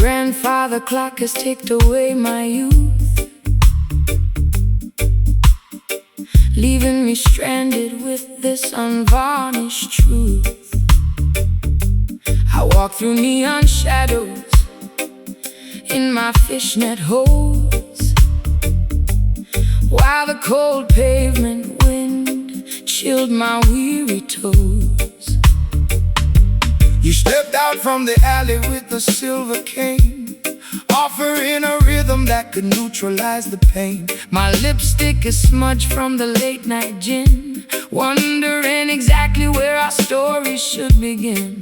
grandfather clock has ticked away my youth, leaving me stranded with this unvarnished truth. I walk through neon shadows in my fishnet hose, while the cold pavement wind chilled my weary toes. You stepped out from the alley with a silver cane, offering a rhythm that could neutralize the pain. My lipstick is smudged from the late night gin, wondering exactly where our story should begin.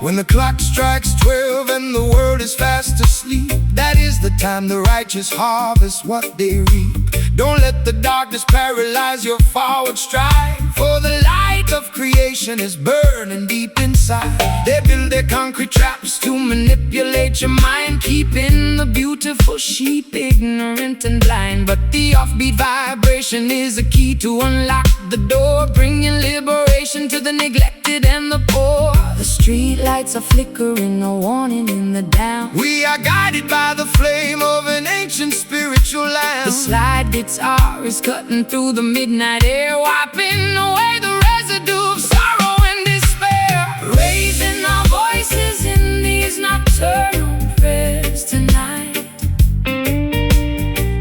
When the clock strikes 12 and the world is fast asleep, that is the time the righteous harvest what they reap. Don't let the darkness paralyze your forward stride, for the light of creation is burning deep inside. They build their concrete traps to manipulate your mind, keeping the beautiful sheep ignorant and blind. But the offbeat vibration is a key to unlock the door, bringing liberation to the neglected and the poor. The street lights are flickering, a warning in the down. We are guided by the flame of an ancient spiritual lamp. The slide guitar is cutting through the midnight air, wiping away the residue of sorrow and despair. Raising our voices in these nocturnal prayers tonight,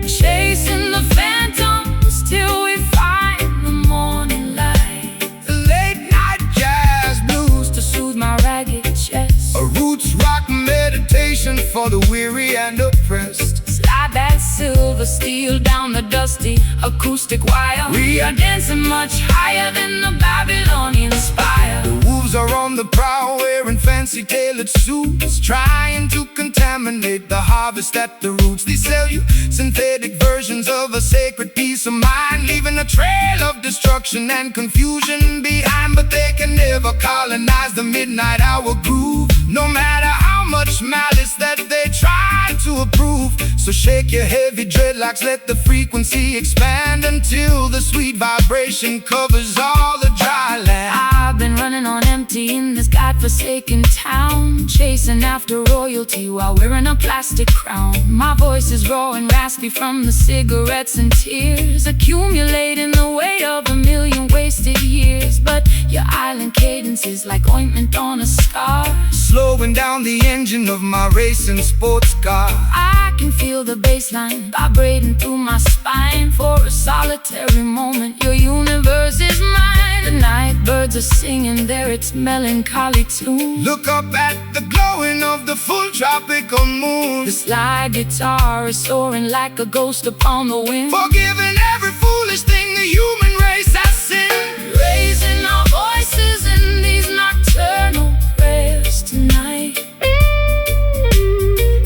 chasing the phantoms till we find the morning light. The late night jazz blues To soothe my ragged chest, a roots rock meditation for the weary and oppressed. slide that silver steel down the dusty acoustic wire. We are dancing much higher than the Babylonian spire. The wolves are on the prowl wearing fancy tailored suits, trying to contaminate the harvest at the roots. They sell you synthetic versions of a sacred peace of mind, leaving a trail of destruction and confusion behind. But they can never colonize the midnight hour groove, no matter how much malice that they try to approve. So shake your heavy dreadlocks, let the frequency expand until the sweet vibration covers all the dry land. I've been running on empty in this godforsaken town, chasing after royalty while wearing a plastic crown. My voice is raw and raspy from the cigarettes and tears, accumulating the weight of a million wasted years. But your island cadence is like ointment on a scar, Slowing down the engine of my racing sports car. I can feel the bassline vibrating through my spine. For a solitary moment, your universe is mine. The night birds are singing their its melancholy tune. Look up at the glowing of the full tropical moon, The slide guitar is soaring like a ghost upon the wind, forgiving every foolish thing the human race has sinned. raising our voices in these nocturnal prayers tonight,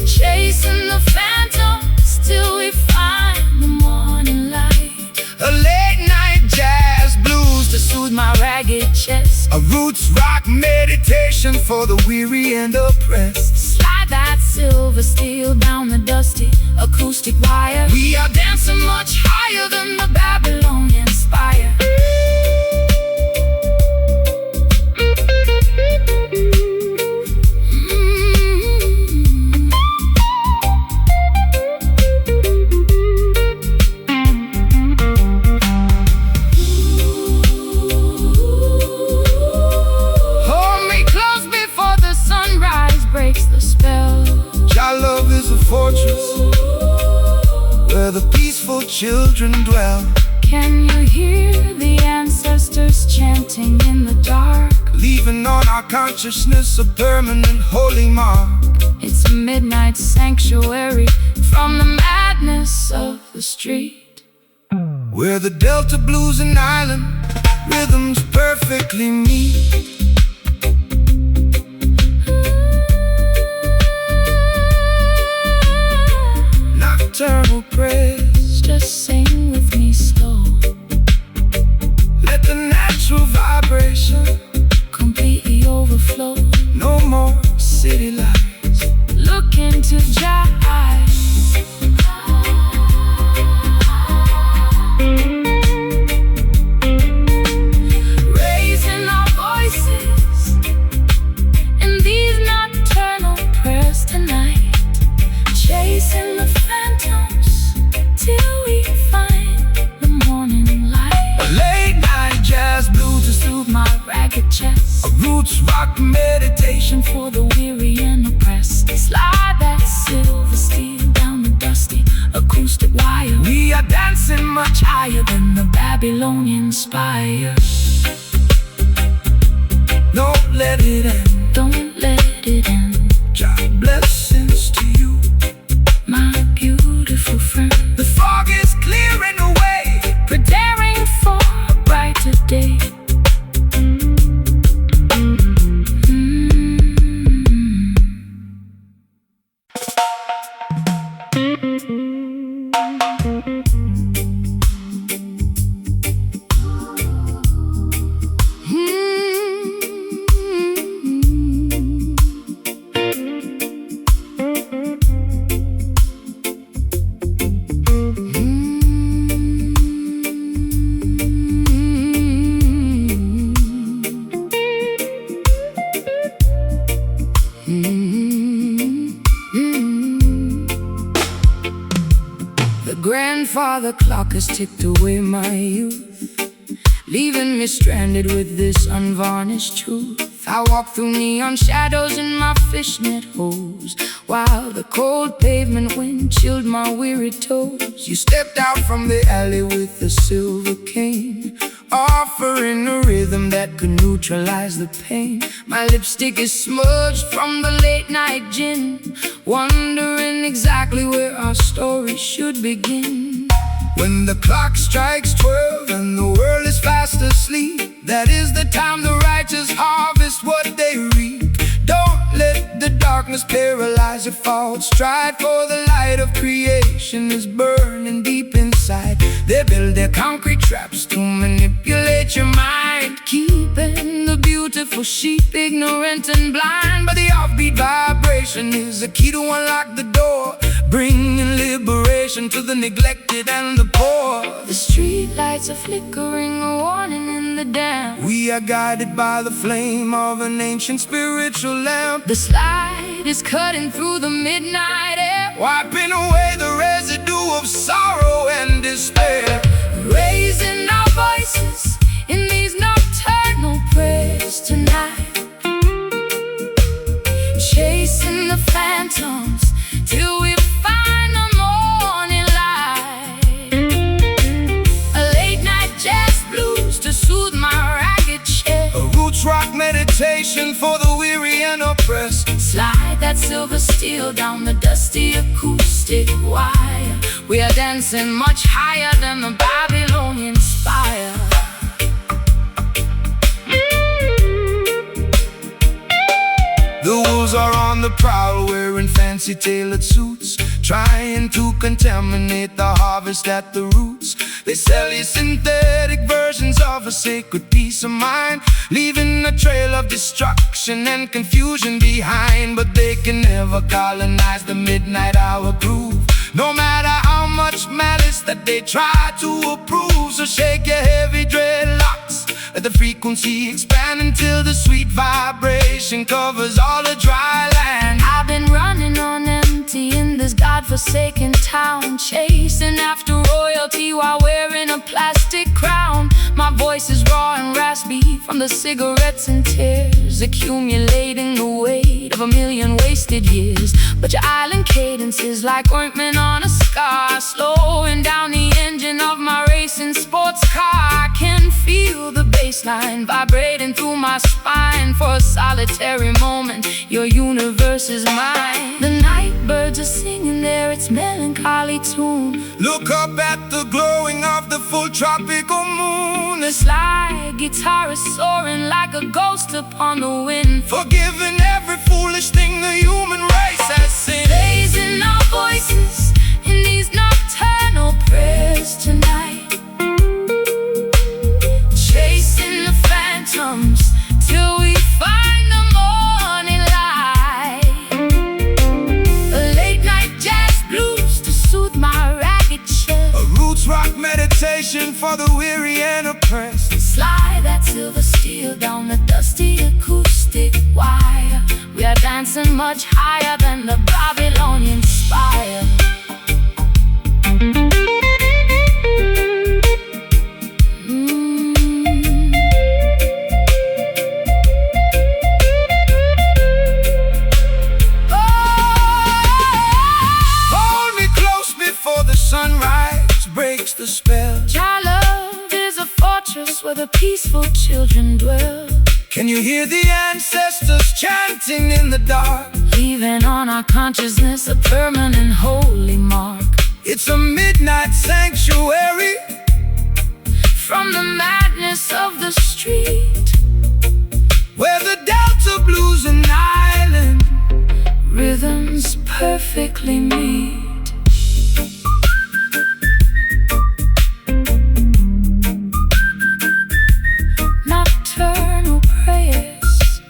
chasing the phantoms till we find the morning light. A late night jazz blues, To soothe my ragged chest, a roots rock meditation for the weary and oppressed. slide that silver steel down the dusty acoustic wire. We are dancing much Higher than the Babylonian spire. Hold me close before the sunrise breaks the spell. Your love is a fortress where the peaceful children dwell, Can you hear the ancestors chanting in the dark? leaving on our consciousness a permanent holy mark. It's a midnight sanctuary from the madness of the street, Where the Delta blues and island rhythms perfectly meet. Nocturnal prayers, just sing with me slow. let the natural vibration Completely overflow. no more city lights. Look into Jah eyes, raising our voices meditation for the weary and oppressed. Slide that silver steel down the dusty acoustic wire. We are dancing much higher than the Babylonian spire. Don't let it end. Don't let it end. God blessings to you, my beautiful friend. The fog is clearing away, preparing for a brighter day. Grandfather clock has ticked away my youth, leaving me stranded with this unvarnished truth. I walk through neon shadows in my fishnet hose, while the cold pavement wind chilled my weary toes. You stepped out from the alley with a silver cane, offering a rhythm that could neutralize the pain. My lipstick is smudged from the late night gin, wondering exactly where our story should begin. When the clock strikes 12 and the world is fast asleep, that is the time the righteous harvest what they reap. Don't let the darkness paralyze your forward stride, for the light of creation is burning deep inside. They build their concrete traps to manipulate your mind, keeping the beautiful sheep ignorant and blind. but the offbeat vibration is the key to unlock the door, bringing liberation to the neglected and the poor. The street lights are flickering, a warning in the damp. We are guided by the flame of an ancient spiritual lamp. The slide is cutting through the midnight air, Wiping away the residue of sorrow and despair. raising our voices in these nocturnal prayers tonight, chasing the phantoms till we find the morning light. A late night jazz blues to soothe my ragged chest. A roots rock meditation for the weary and oppressed. Slide that silver steel down the dusty acoustic wire. We are dancing much higher than the Babylonian spire. The wolves are on the prowl, wearing fancy tailored suits, trying to contaminate the harvest at the roots. They sell you synthetic versions of a sacred peace of mind, leaving a trail of destruction and confusion behind. But they can never colonize the midnight hour groove, no matter how much malice that they try to approve. So shake your heavy dreadlocks, let the frequency expand until the sweet vibration covers all the dry land. I've been running on empty in this godforsaken town, chasing after royalty while wearing a plastic crown. My voice is raw and raspy from the cigarettes and tears, accumulating the weight of a million wasted years. But your island cadence is like ointment on a scar, slowing down the engine of my racing sports car. I can feel the bassline vibrating through my spine. For a solitary moment, your universe is mine. The night birds are singing their its melancholy tune. Look up at the glowing of the full tropical moon. The slide guitar is soaring like a ghost upon the wind, Forgiving every foolish thing the human race has sinned. raising our voices in these nocturnal prayers tonight, chasing the phantoms till we find the morning light. A late night jazz blues to soothe my ragged chest. A roots rock meditation for the weary and oppressed. Slide that silver steel down the dusty acoustic wire. We are dancing much higher than the Babylonian spire. forest where the peaceful children dwell. Can you hear the ancestors chanting in the dark? Leaving on our consciousness a permanent holy mark. It's a midnight sanctuary from the madness of the street, where the Delta blues and island rhythms perfectly meet. Nocturnal prayers,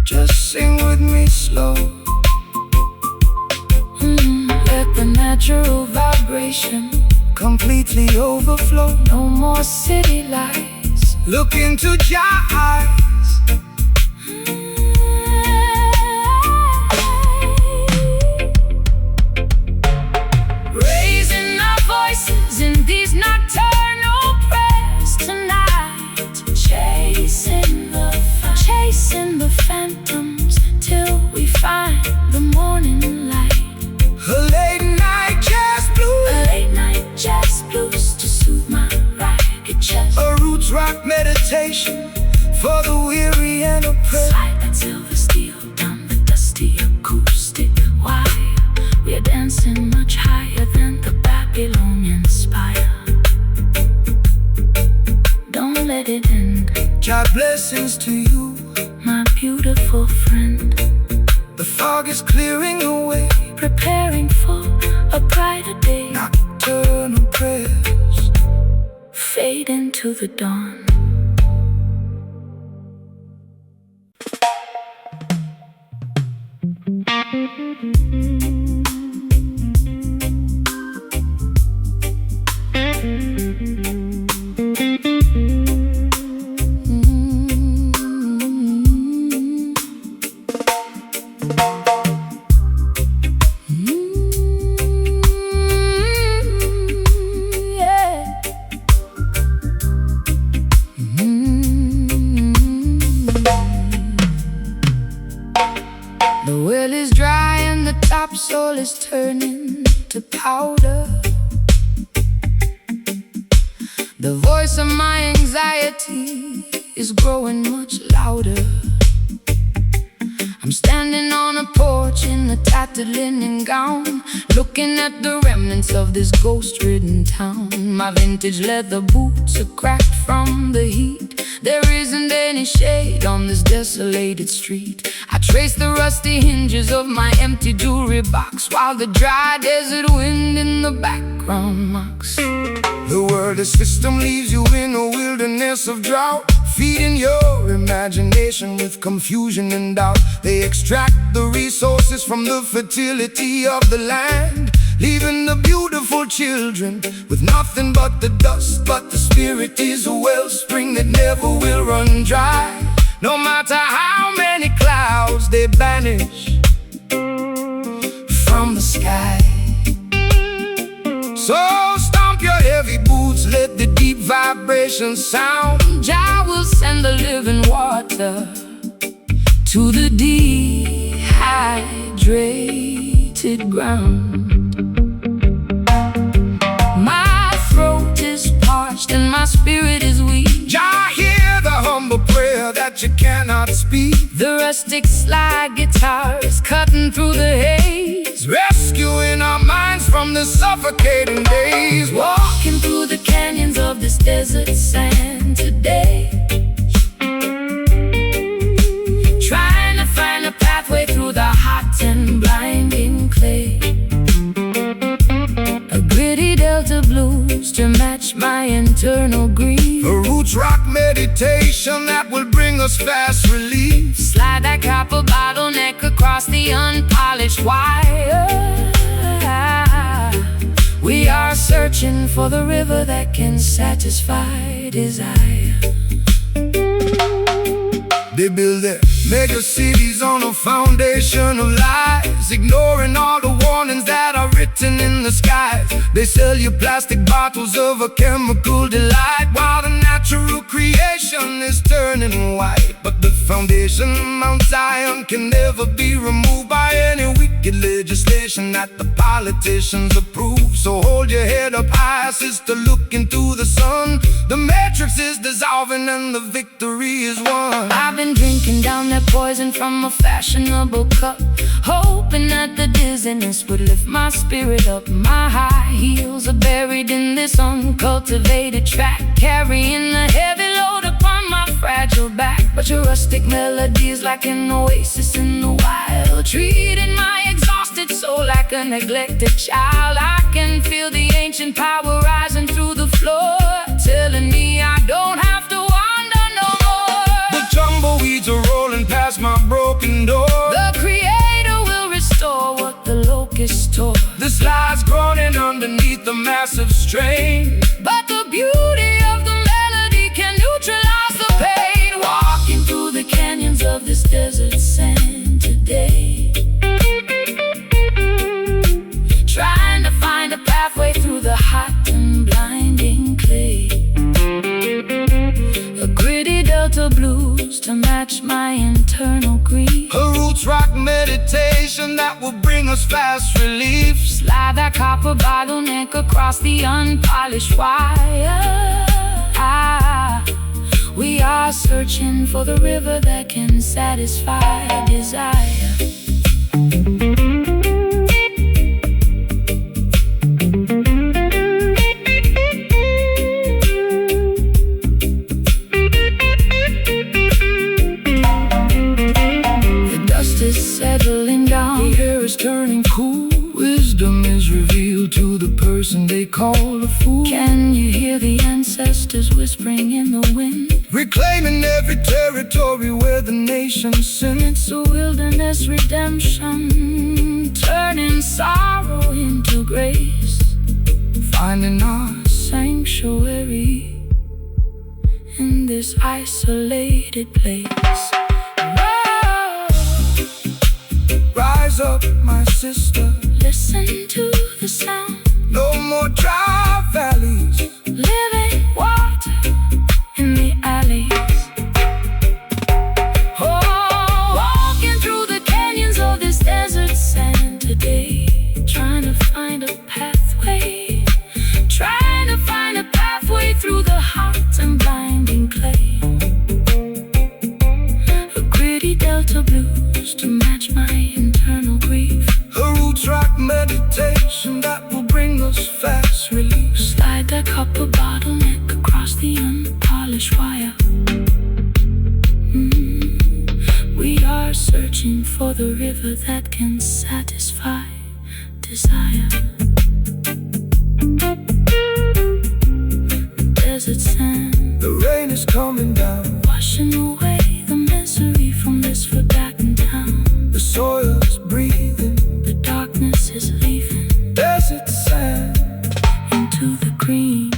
just sing with me slow. Let the natural vibration completely overflow. No more city lights. Look into your eyes. Raising our voices in these nocturnal prayers tonight. Chasing the phantoms till we find the morning light. A late night jazz blues. A late night jazz blues to soothe my ragged chest. A roots rock meditation for the weary and oppressed. Slide that silver steel down the dusty acoustic wire. We are dancing much higher than the Babylonian spire. Don't let it end. God blessings to you, my beautiful friend. The fog is clearing away, preparing for a brighter day. Nocturnal prayers fade into the dawn. The well is dry and the topsoil is turning to powder. The voice of my anxiety is growing much louder. I'm standing on a porch in a tattered linen gown, looking at the remnants of this ghost-ridden town. My vintage leather boots are cracked from the heat. There isn't any shade on this desolated street. I trace the rusty hinges of my empty jewelry box, while the dry desert wind in the background mocks. The world system leaves you in a wilderness of drought, feeding your imagination with confusion and doubt. They extract the resources from the fertility of the land, leaving the beautiful children with nothing but the dust. But the spirit is a wellspring that never will run dry, no matter how many clouds they banish from the sky. So stomp your heavy boots, let the deep vibrations sound. Jah will send the living water to the dehydrated ground. My throat is parched and my spirit is weak. Jah, hear the humble prayer that you cannot speak. The rustic slide guitar is cutting through the haze, rescuing our minds from the suffocating days. Walking through the canyons of this desert sand today, trying to find a pathway through the hot and blinding clay. A gritty Delta blues to match my internal grief. A roots rock meditation that will bring us fast relief. Slide that copper bottleneck across the unpolished wire. We are searching for the river that can satisfy desire. They build their mega cities on a foundation of lies, ignoring all the warnings that are written in the skies. They sell you plastic bottles of a chemical delight, while the natural creation is turning white. But the foundation, Mount Zion, can never be removed by any wicked legislation that the politicians approve. So hold your head up high, sister, looking through the sun. The matrix is dissolving and the victory is won. I've been drinking down that poison from a fashionable cup, hoping that the dizziness would lift my spirit up. My high heels are buried in this uncultivated track, carrying the heavy load upon my fragile back. But your rustic melodies like an oasis in the wild, treating my exhausted soul like a neglected child. I can feel the ancient power rising through the floor, telling me I don't have to wander no more. The tumbleweeds are rolling past my broken door. The Creator will restore what the locusts tore. The slide's groaning underneath the massive strain, but the beauty of the melody can neutralize the pain. Walking through the canyons of this desert sand today, trying to find a pathway through the hot and blinding clay. A gritty delta blues to match my internal grief. A roots rock meditation that will bring us fast relief. Slide that copper bottleneck across the unpolished wire. We are searching for the river that can satisfy desire. The dust is settling down, the air is turning cool. Wisdom is revealed to the person they call a fool. Can you hear the ancestors whispering in the wind? Reclaiming every territory where the nation sinned. It's a wilderness redemption, turning sorrow into grace, Finding our sanctuary in this isolated place. Whoa. rise up, my sister. Listen to the sound. No more dry valleys. Living water in the alleys. Oh, walking through the canyons of this desert sand today, trying to find a pathway, trying to find a pathway through the hot and blinding clay. A gritty delta blues to match my internal grief. A roots rock meditation that will bring us fast relief. Slide that copper bottleneck across the unpolished wire. We are searching for the river that can satisfy desire. The desert sand, The rain is coming down. washing away the misery from this forgotten town. The soil's breathing. The darkness is leaving Desert sand. into the green.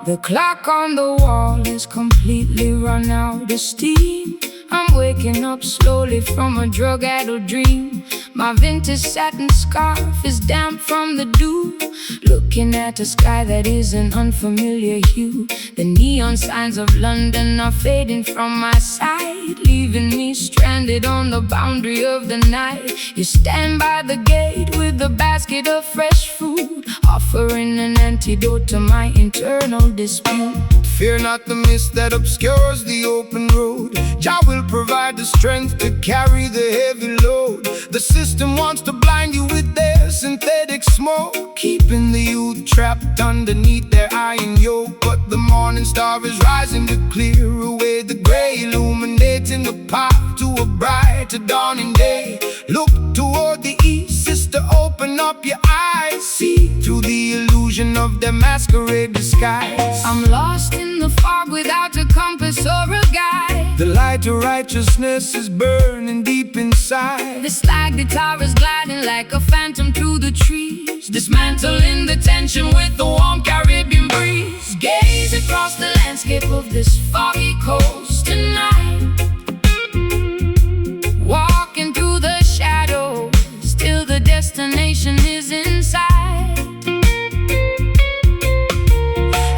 The clock on the wall is completely run out of steam. I'm waking up slowly from a drug-addled dream. My vintage satin scarf is damp from the dew, looking at a sky that is an unfamiliar hue. The neon signs of London are fading from my sight, leaving me stranded on the boundary of the night. You stand by the gate with a basket of fresh fruit, offering an antidote to my internal dispute. Fear not the mist that obscures the open road. Jah will provide the strength to carry the heavy load. The system wants to blind you with their synthetic smoke, keeping the youth trapped underneath their iron yoke. But the morning star is rising to clear away the gray, illuminating the path to a brighter dawning day. Look toward the east, sister, open up your of their masquerade disguise. I'm lost in the fog without a compass or a guide. The light of righteousness is burning deep inside. The slide guitar is gliding like a phantom through the trees, dismantling the tension with the warm Caribbean breeze. Gaze across the landscape of this foggy coast tonight, walking through the shadows till the destination is inside.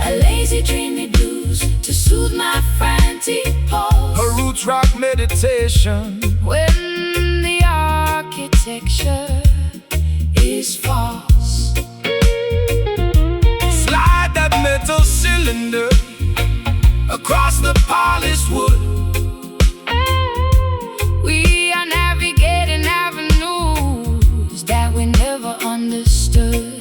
A lazy dreamy blues to soothe my frantic pulse. A roots rock meditation When the architecture is false. Slide that metal cylinder across the polished wood. We are navigating avenues that we never understood.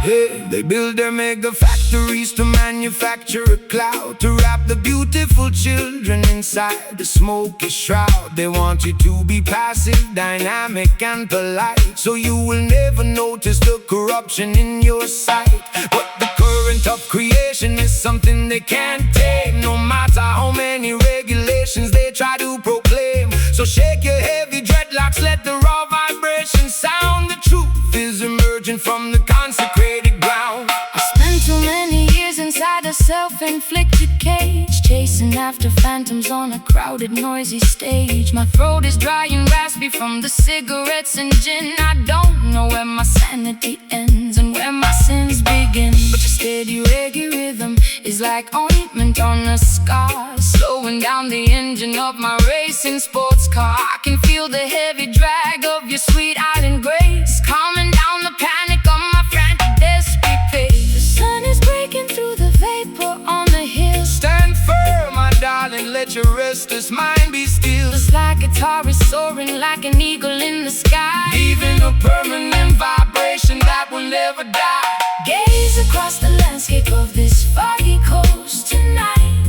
Hey, they build their mega factories to manufacture a cloud, to wrap the beautiful children inside the smoky shroud. They want you to be passive, dynamic and polite, so you will never notice the corruption in your sight. But the current of creation is something they can't tame, no matter how many regulations they try to proclaim. So shake your heavy dreadlocks, let the raw vibration sound. The truth is emerging from the consecrated ground. I spent too many years inside a self-inflicted cage, chasing after phantoms on a crowded, noisy stage. My throat is dry and raspy from the cigarettes and gin. I don't know where my sanity ends and where my sins begin. But your steady reggae rhythm is like ointment on a scar, slowing down the engine of my racing sports car. I can feel the heavy drag of your sweet island grace, calming down the panic of my frantic, desperate pace. The sun is breaking through the vapor on the hill. Stand firm, my darling, let your restless mind be still. The slide guitar is soaring like an eagle in the sky, Leaving a permanent vibration that will never die. gaze across the landscape of this foggy coast tonight,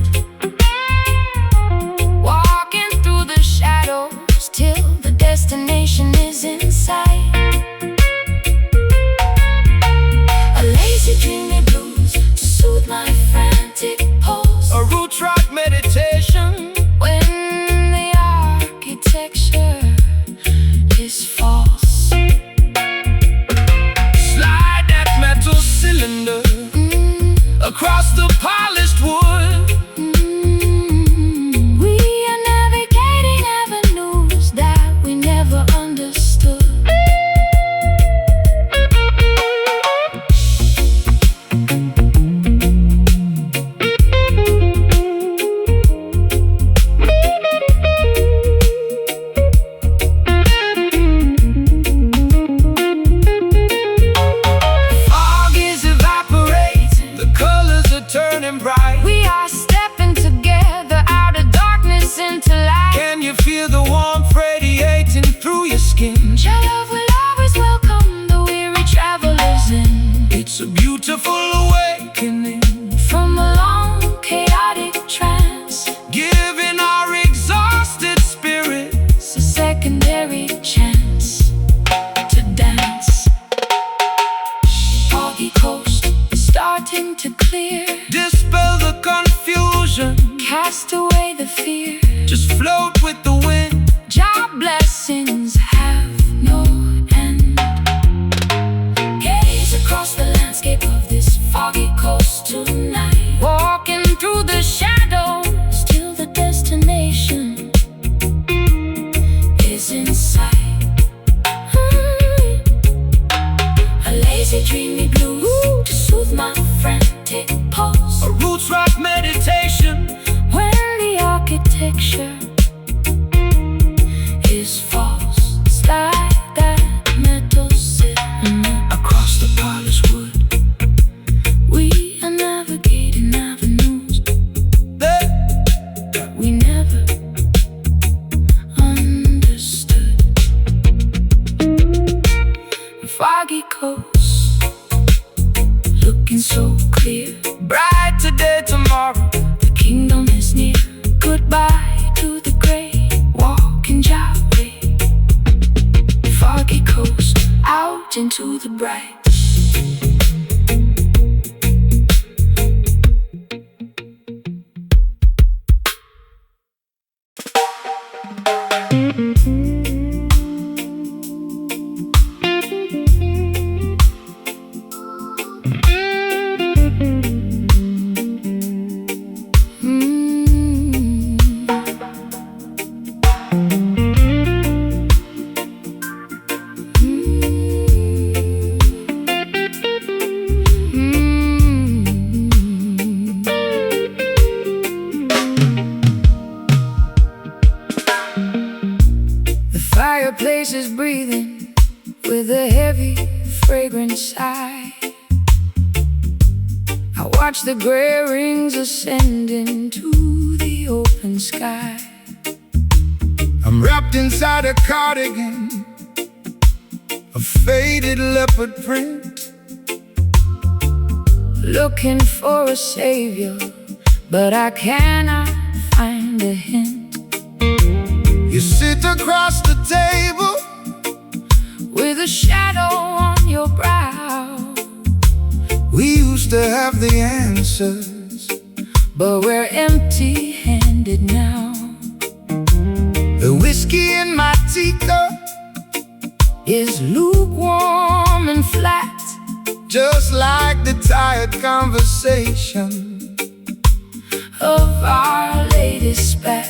walking through the shadows till the destination is in sight. A lazy dreamy blues to soothe my frantic pulse. A roots rock meditation When the architecture is false. Slide that metal cylinder across the polished wood. We are navigating avenues that we never understood. Fog is evaporating, the colors are turning bright. We are stepping together out of darkness into light. Can you feel the warmth radiating through your skin? Your love will always welcome the weary travelers in. It's a beautiful awakening, From a long chaotic trance, giving our exhausted spirits a secondary chance to dance. Foggy coast is starting to clear, dispel the confusion, cast away the fear. just float with the wind. Job blessings have no end. Gaze across the landscape of this foggy coast tonight, walking through the shadows till the destination is in sight. A lazy dreamy blues to soothe my frantic pulse. A roots rock meditation When the architecture is false. Slide that metal cylinder across the polished wood. We are navigating avenues That we never understood. Foggy coast, looking so clear. bright today, tomorrow. The kingdom is near. Goodbye to the gray, walking Java. Foggy coast, out into the bright. watch the gray rings ascend into the open sky. I'm wrapped inside a cardigan, a faded leopard print, looking for a savior, but I cannot find a hint. You sit across the table with a shadow on your brow. We used to have the answers, but we're empty-handed now. The whiskey in my teacup is lukewarm and flat, just like the tired conversation of our latest spat.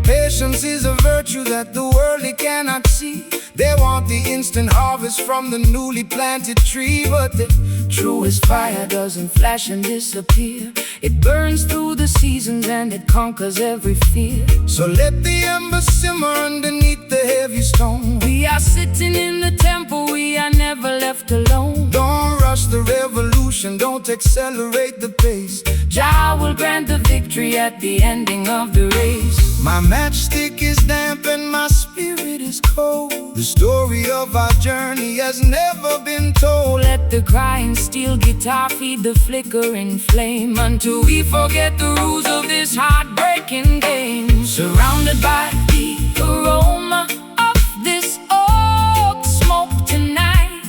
Patience is a virtue that the worldly cannot see. They want the instant harvest from the newly planted tree, but the truest fire doesn't flash and disappear. It burns through the seasons and it conquers every fear. So let the ember simmer underneath the heavy stone. We are sitting in the temple, we are never left alone. Don't rush the revolution, don't accelerate the pace. Jah will grant the victory at the ending of the race. My matchstick is damp and my spirit is cold. The story of our journey has never been told. Let the crying steel guitar feed the flickering flame, until we forget the rules of this heartbreaking game. Surrounded by the aroma of this oak smoke tonight,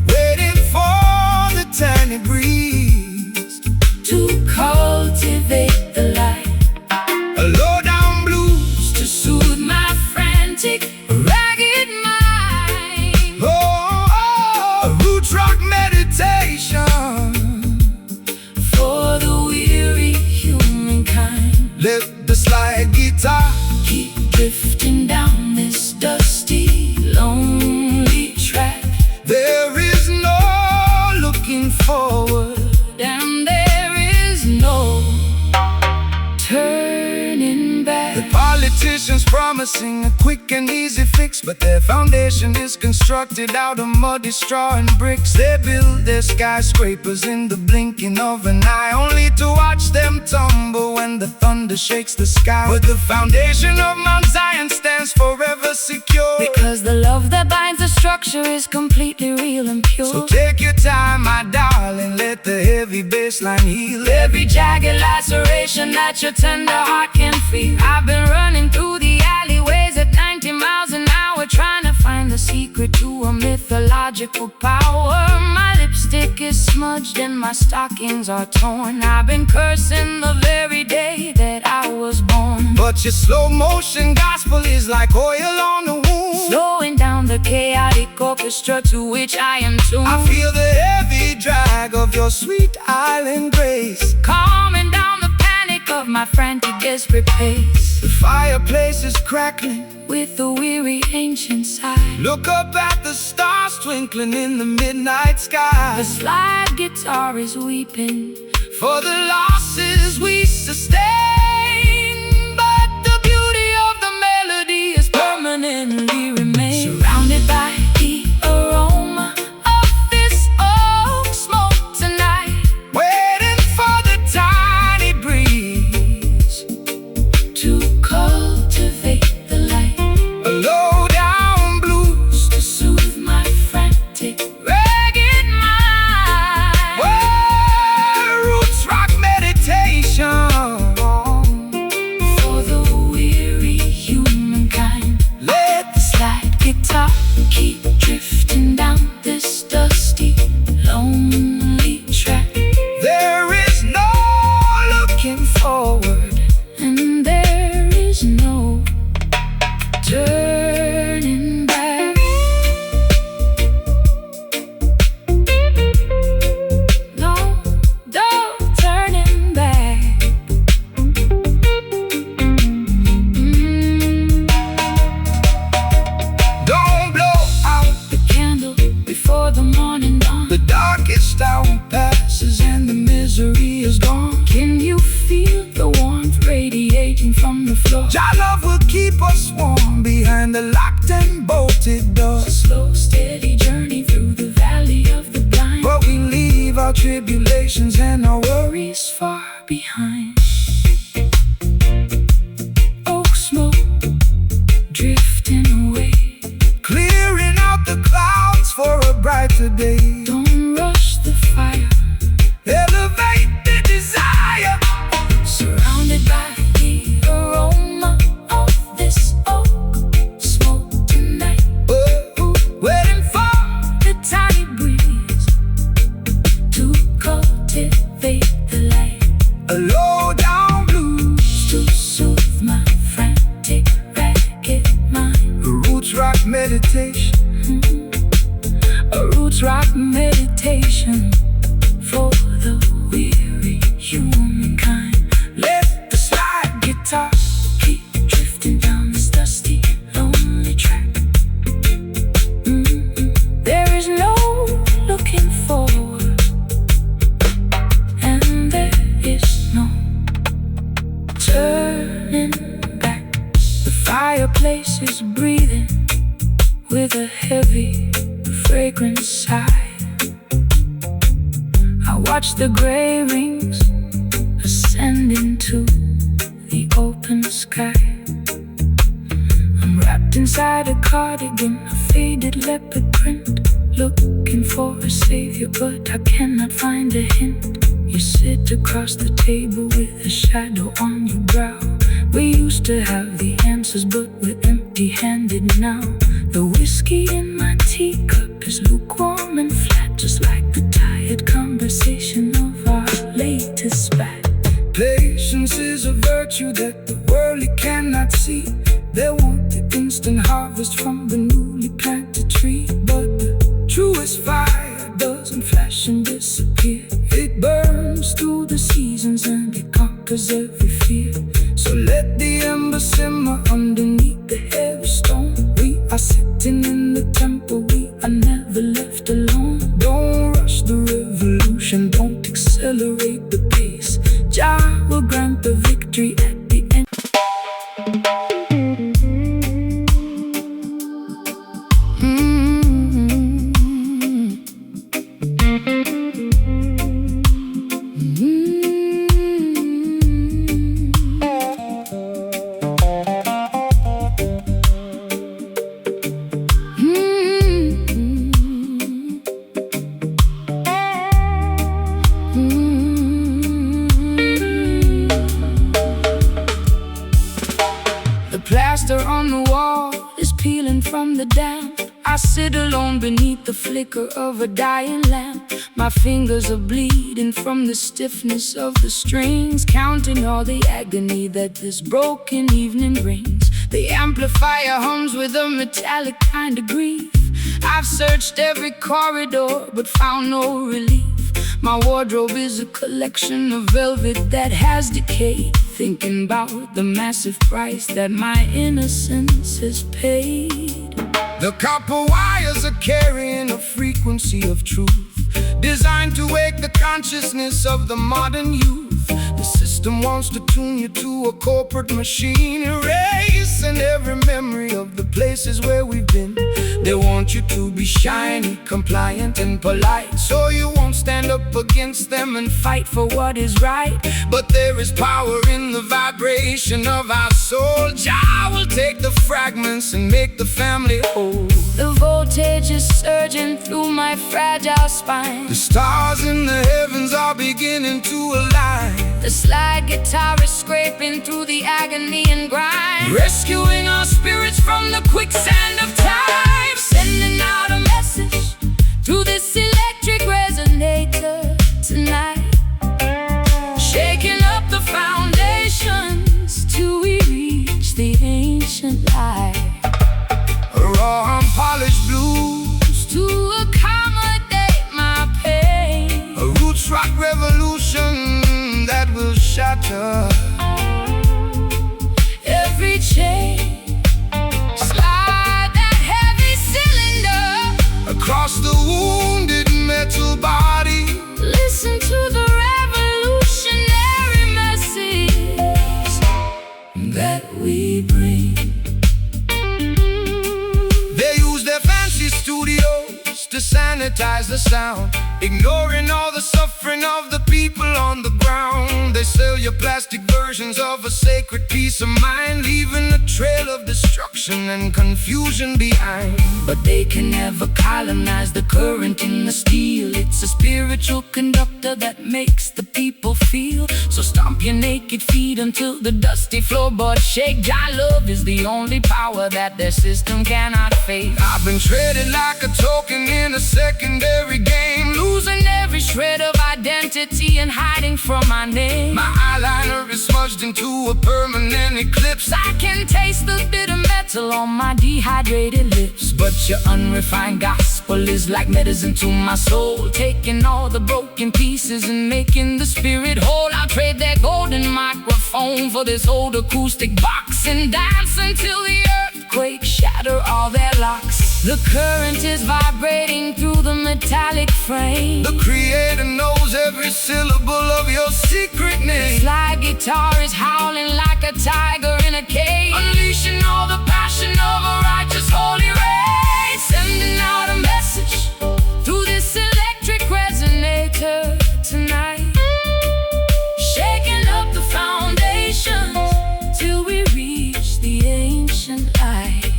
waiting for the tiny breeze to cultivate the light. A low-down blues to soothe my frantic, ragged mind. A root rock meditation for the weary humankind. Let the slide guitar keep drifting down this dusty, lonely track. There is no looking forward, and there is no turning back. The politicians promising a quick and easy fix, but their foundation is constructed out of muddy straw and bricks. They build their skyscrapers in the blinking of an eye, only to watch them tumble when the thunder shakes the sky. But the foundation of Mount Zion stands forever secure, because the love that binds the structure is completely real and pure. So take your time, my darling, let the heavy bass line heal every jagged laceration that your tender heart can feel. I've been running through the alleyways at 90 miles an hour, trying to find the secret to a mythological power. My lipstick is smudged and my stockings are torn. I've been cursing the very day that I was born. But your slow motion gospel is like oil on the wound, slowing down the chaotic orchestra to which I am tuned. I feel the heavy drag of your sweet island grace, calming down the panic of my frantic, desperate pace. The fireplace is crackling with a weary ancient sigh. Look up at the stars twinkling in the midnight sky. The slide guitar is weeping for the losses we sustain, but the beauty of the melody is permanently remain. Surrounded by the aroma of this oak smoke tonight, waiting for the tiny breeze to cultivate the light. A low-down blues to soothe my frantic, ragged mind. Roots rock meditation for the weary humankind. Let the slide guitar keep drifting down this dusty, lonely track. There is no looking forward, and there is no turning back. No turning back. Don't blow out the candle before the morning dawn. The darkest hour passes and the misery is gone. Can you feel the warmth radiating from the floor? Jah love will keep us warm behind the locked and bolted A doors. slow, steady journey through the valley of the blind, But we leave our tribulations and our worries far behind. Oak smoke drifting away, clearing out the clouds for a brighter day. Don't rush the fire, elevate the desire. Surrounded by the aroma of this oak smoke tonight. Waiting for the tiny breeze to cultivate the light. A low down blues to soothe my frantic ragged mind. A roots rock meditation, a roots rock meditation for the weary humankind. Let the slide guitar keep drifting down this dusty, lonely track. There is no looking forward, and there is no turning back. The fireplace is breathing with a heavy, fragrant sigh. I watch the gray rings ascend into the open sky. I'm wrapped inside a cardigan, a faded leopard print, looking for a savior, but I cannot find a hint. You sit across the table with a shadow on your brow. We used to have the answers, but we're empty-handed now. The whiskey in my teacup is lukewarm and flat, just like the tired conversation of our latest spat. Patience is a virtue that the worldly cannot see. They want the instant harvest from the newly planted tree, but the truest fire doesn't flash and disappear. It burns through the seasons and it conquers every fear. So let the ember simmer underneath the heavy stone. We are sitting in the temple, we are never left alone. Don't rush the revolution, don't accelerate the pace. Jah will grant the victory at the end. Plaster on the wall is peeling from the damp. I sit alone beneath the flicker of a dying lamp. My fingers are bleeding from the stiffness of the strings, counting all the agony that this broken evening brings. The amplifier hums with a metallic kind of grief. I've searched every corridor but found no relief. My wardrobe is a collection of velvet that has decayed, thinking about the massive price that my innocence has paid. The copper wires are carrying a frequency of truth, designed to wake the consciousness of the modern youth. The system wants to tune you to a corporate machine, erasing every memory of the places where we've been. They want you to be shiny, compliant and polite, so you won't stand up against them and fight for what is right. But there is power in the vibration of our soul. Jah will take the fragments and make the family whole. The voltage is surging through my fragile spine. The stars in the heavens are beginning to align. The slide guitar is scraping through the agony and grind, rescuing our spirits from the quicksand of time. Sending out a message through this electric resonator tonight, shaking up the foundations till we reach the ancient light. Raw unpolished blues to accommodate my pain. A roots rock revolution that will shatter every chain. Slide that heavy cylinder across the wounded metal body. Listen to the revolutionary message that we bring. They use their fancy studios to sanitize the sound. ignoring all the suffering of the people on the ground. They sell you plastic versions of a sacred peace of mind, leaving a trail of destruction and confusion behind. But they can never colonize the current in the steel. It's a spiritual conductor that makes the people feel. So stomp your naked feet until the dusty floorboards shake. Jah love is the only power that their system cannot face. I've been treated like a token in a secondary game, Losing every shred of identity and hiding from my name. my eyeliner is smudged into a permanent eclipse. I can taste the bitter metal on my dehydrated lips. But your unrefined gospel is like medicine to my soul, taking all the broken pieces and making the spirit whole. I'll trade that golden microphone for this old acoustic box and dance until the earthquake shatter all their locks. The current is vibrating through the metallic frame. The creator knows every syllable of your secret name. Slide guitar is howling like a tiger in a cage, unleashing all the passion of a righteous holy race. Sending out a message through this electric resonator tonight, shaking up the foundations till we reach the ancient light.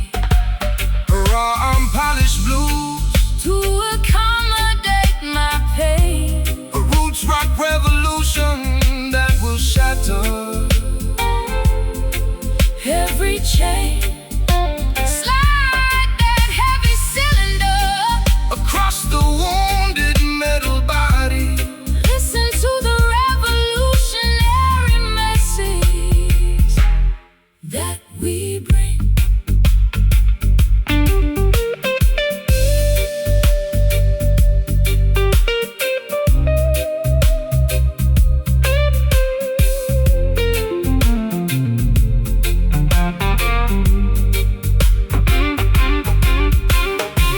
Raw unpolished blues, To accommodate my pain, a roots rock revolution that will shatter every chain. Slide that heavy cylinder across the wounded metal body. Listen to the revolutionary message that we bring.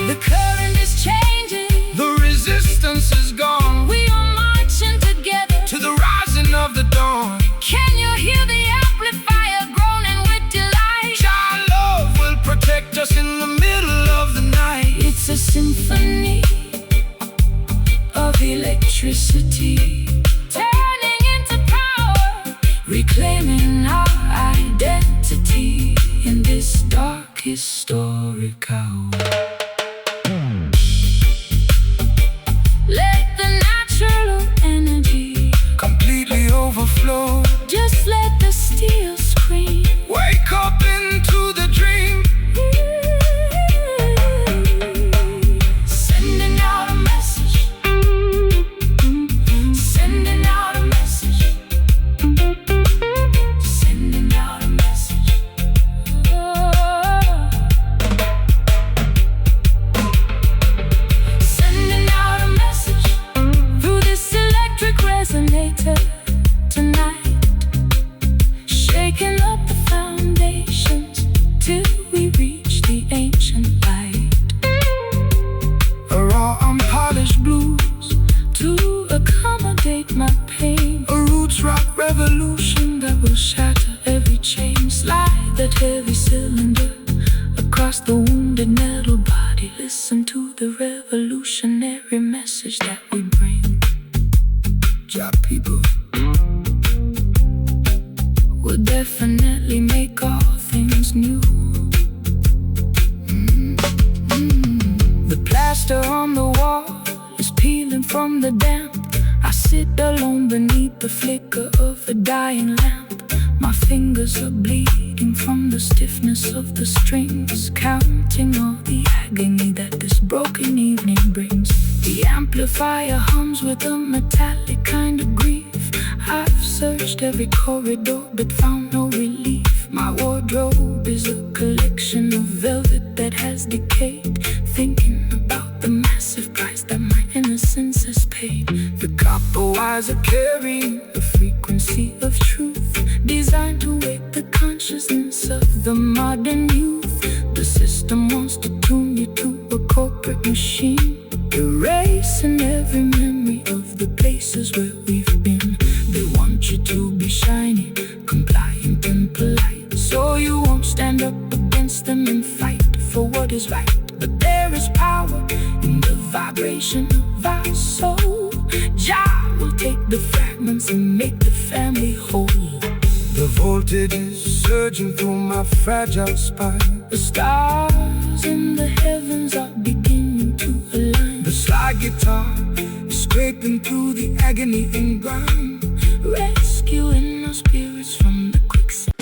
The current is changing. The resistance is gone We are marching together. to the rising of the dawn. Can you hear the amplifier groaning with delight? Jah love will protect us in the middle of the night. It's a symphony of electricity, turning into power, reclaiming our identity in this dark historic hour. Let the natural energy Completely overflow. just let the steel scream. Wake up into the dream. Sending out a message. Sending out a message. Sending out a message. Sending out a message through this electric resonator tonight, shaking up the foundations till we reach the ancient light. A raw unpolished blues, To accommodate my pain, a roots rock revolution that will shatter every chain. Slide that heavy cylinder across the wounded metal body. Listen to the revolutionary message that we bring. Jah people. Will definitely make all things new. The plaster on the wall is peeling from the damp. I sit alone beneath the flicker of a dying lamp. My fingers are bleeding from the stiffness of the strings, counting all the agony that this broken evening brings. The amplifier hums with a metallic kind of grief. I've searched every corridor but found no relief. My wardrobe is a collection of velvet that has decayed, thinking about the massive price that my innocence has paid. The copper wires are carrying the frequency of truth, Designed to wake the consciousness of the modern youth. The system wants to tune you to a corporate machine, erasing every memory of the places where we've been. They want you to be shiny, compliant and polite, so you won't stand up against them and fight for what is right. But there is power in the vibration of of our soul. Jah will take the fragments and make the family whole. The voltage is surging through my fragile spine. The stars in the heavens are beginning to align. The slide guitar is scraping through the agony and grime, rescuing our spirits from the quicksand.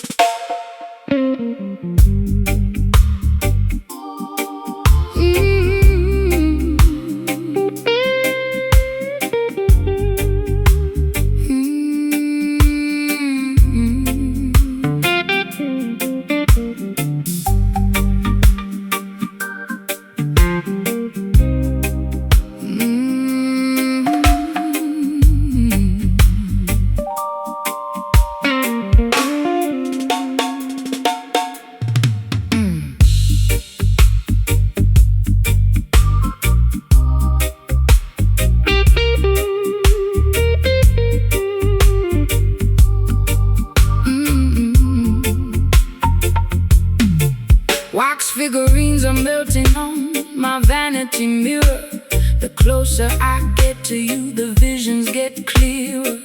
Wax figurines are melting on my vanity mirror. The closer I get to you, the visions get clearer.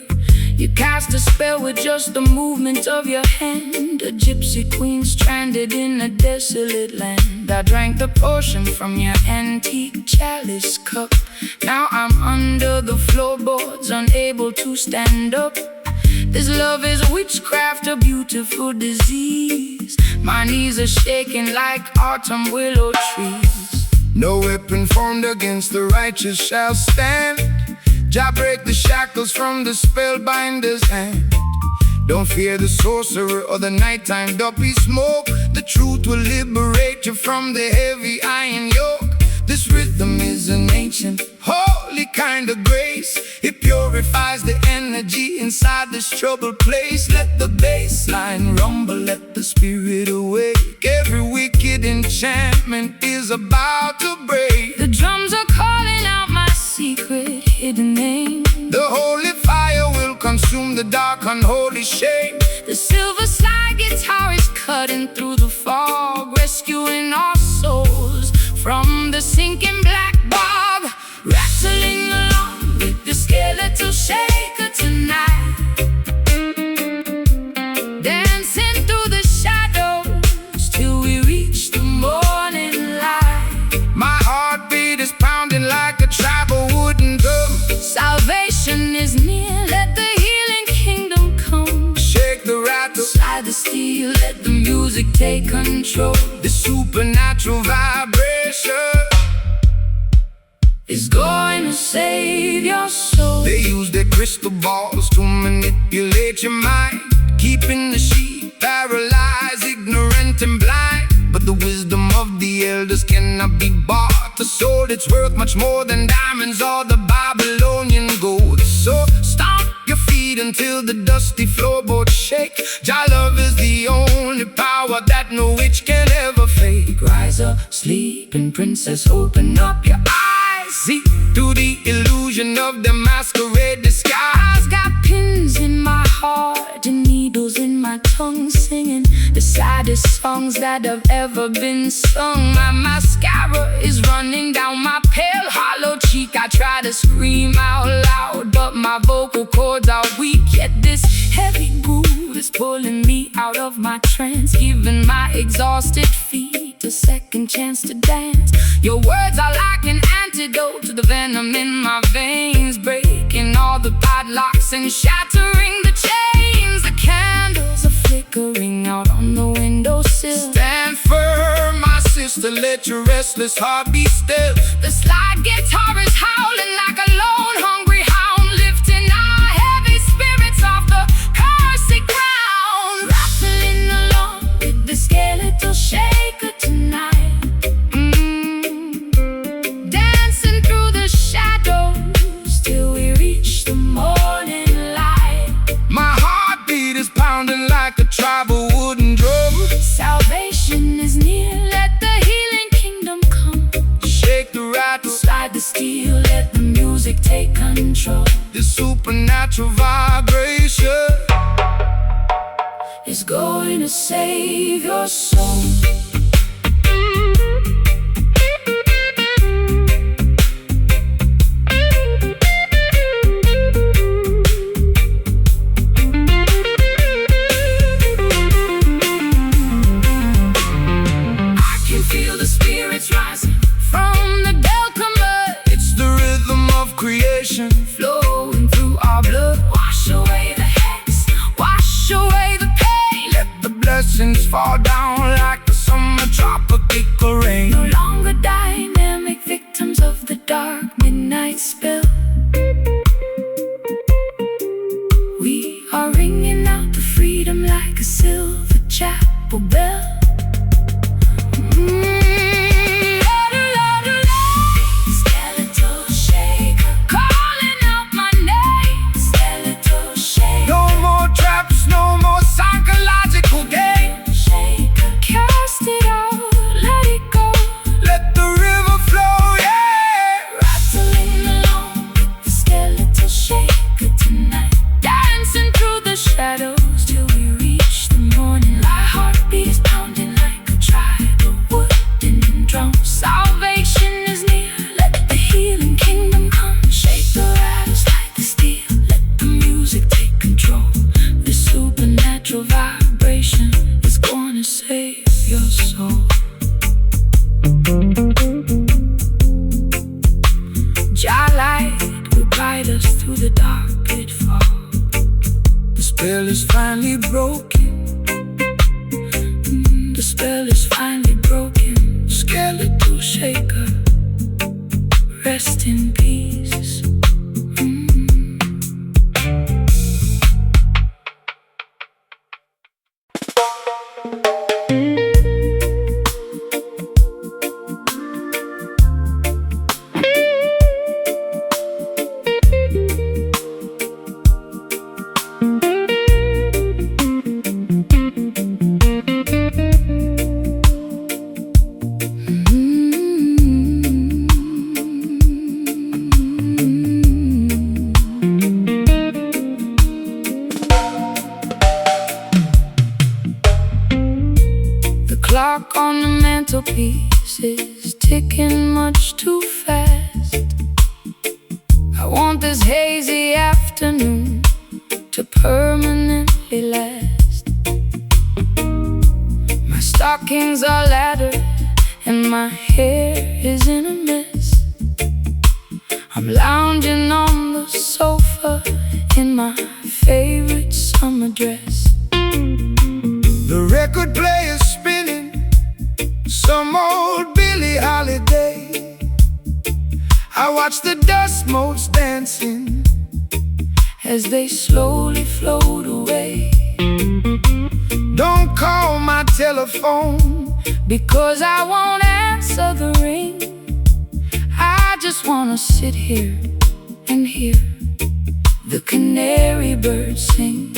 You cast a spell with just the movement of your hand. A gypsy queen stranded in a desolate land. I drank the potion from your antique chalice cup. Now I'm under the floorboards, unable to stand up. This love is witchcraft, a beautiful disease. My knees are shaking like autumn willow trees. No weapon formed against the righteous shall stand. Jah break the shackles from the spellbinder's hand. Don't fear the sorcerer or the nighttime duppy smoke. The truth will liberate you from the heavy iron yoke. This rhythm is an ancient, holy kind of grace. It purifies the energy inside this troubled place. Let the bass line rumble, let the spirit awake. Every wicked enchantment is about to break. The drums are calling out my secret hidden name. The holy fire will consume the dark unholy shame. The silver slide guitar is cutting through the fog, rescuing our souls from the sinking black bog. Rattling along with the skeletal shaker tonight, dancing through the shadows till we reach the morning light. My heartbeat is pounding like a tribal wooden drum. Salvation is near, let the healing kingdom come. Shake the rattle, slide the steel, let the music take control. The supernatural vibration is going to save your soul. They use their crystal balls to manipulate your mind, keeping the sheep paralyzed, ignorant and blind. But the wisdom of the elders cannot be bought. The soul that's worth much more than diamonds or the Babylonian gold. So stomp your feet until the dusty floorboards shake. Jah love is the only power that no witch can ever fake. Rise up, sleeping princess, open up your eyes. See through the illusion of the masquerade disguise. Got pins in my heart and needles in my tongue, singing the saddest songs that have ever been sung. My mascara is running down my pale hollow cheek. I try to scream out loud, but my vocal cords are weak. Yet this heavy groove is pulling me out of my trance, giving my exhausted feet a second chance to dance. Your words are like an antidote to the venom in my veins, breaking all the padlocks and shattering the chains. The candles are flickering out on the windowsill. Stand firm, my sister, let your restless heart be still. The slide guitar is howling like a lone hungry hound, lifting our heavy spirits off the cursed ground. Rattling along with the skeletal shaker tonight, dancing through the shadows till we reach the morning light. My heartbeat is pounding like a tribal wooden drum. Salvation is near, let the healing kingdom come. Shake the rattle, slide the steel, let the music take control. The supernatural vibration is going to save your soul. broken. The spell is finally broken. Skeletal shaker, rest in peace. Clock on the mantelpiece is ticking much too fast. I want this hazy afternoon to permanently last. My stockings are laddered and my hair is in a mess. I'm lounging on the sofa in my favorite summer dress. The record player's spinning some old Billie Holiday. I watch the dust motes dancing as they slowly float away. Don't call my telephone because I won't answer the ring. I just wanna sit here and hear the canary birds sing.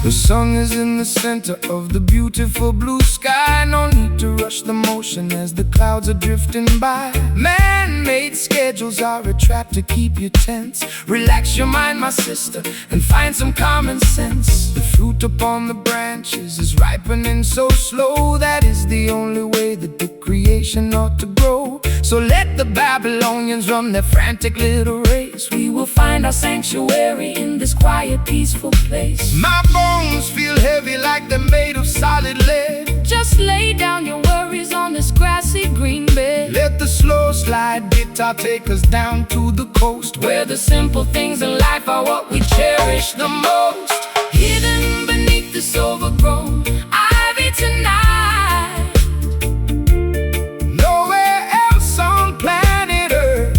The sun is in the center of the beautiful blue sky. No need to rush the motion as the clouds are drifting by. Man-made schedules are a trap to keep you tense. Relax your mind, my sister, and find some common sense. The fruit upon the branches is ripening so slow. That is the only way that the creation ought to grow. So let the Babylonians run their frantic little race. We will find our sanctuary in this quiet, peaceful place. My bones feel heavy like they're made of solid lead. Just lay down your worries on this grassy green bed. Let the slow slide guitar take us down to the coast, where the simple things in life are what we cherish the most. Hidden beneath this overgrown ivy tonight. Nowhere else on planet Earth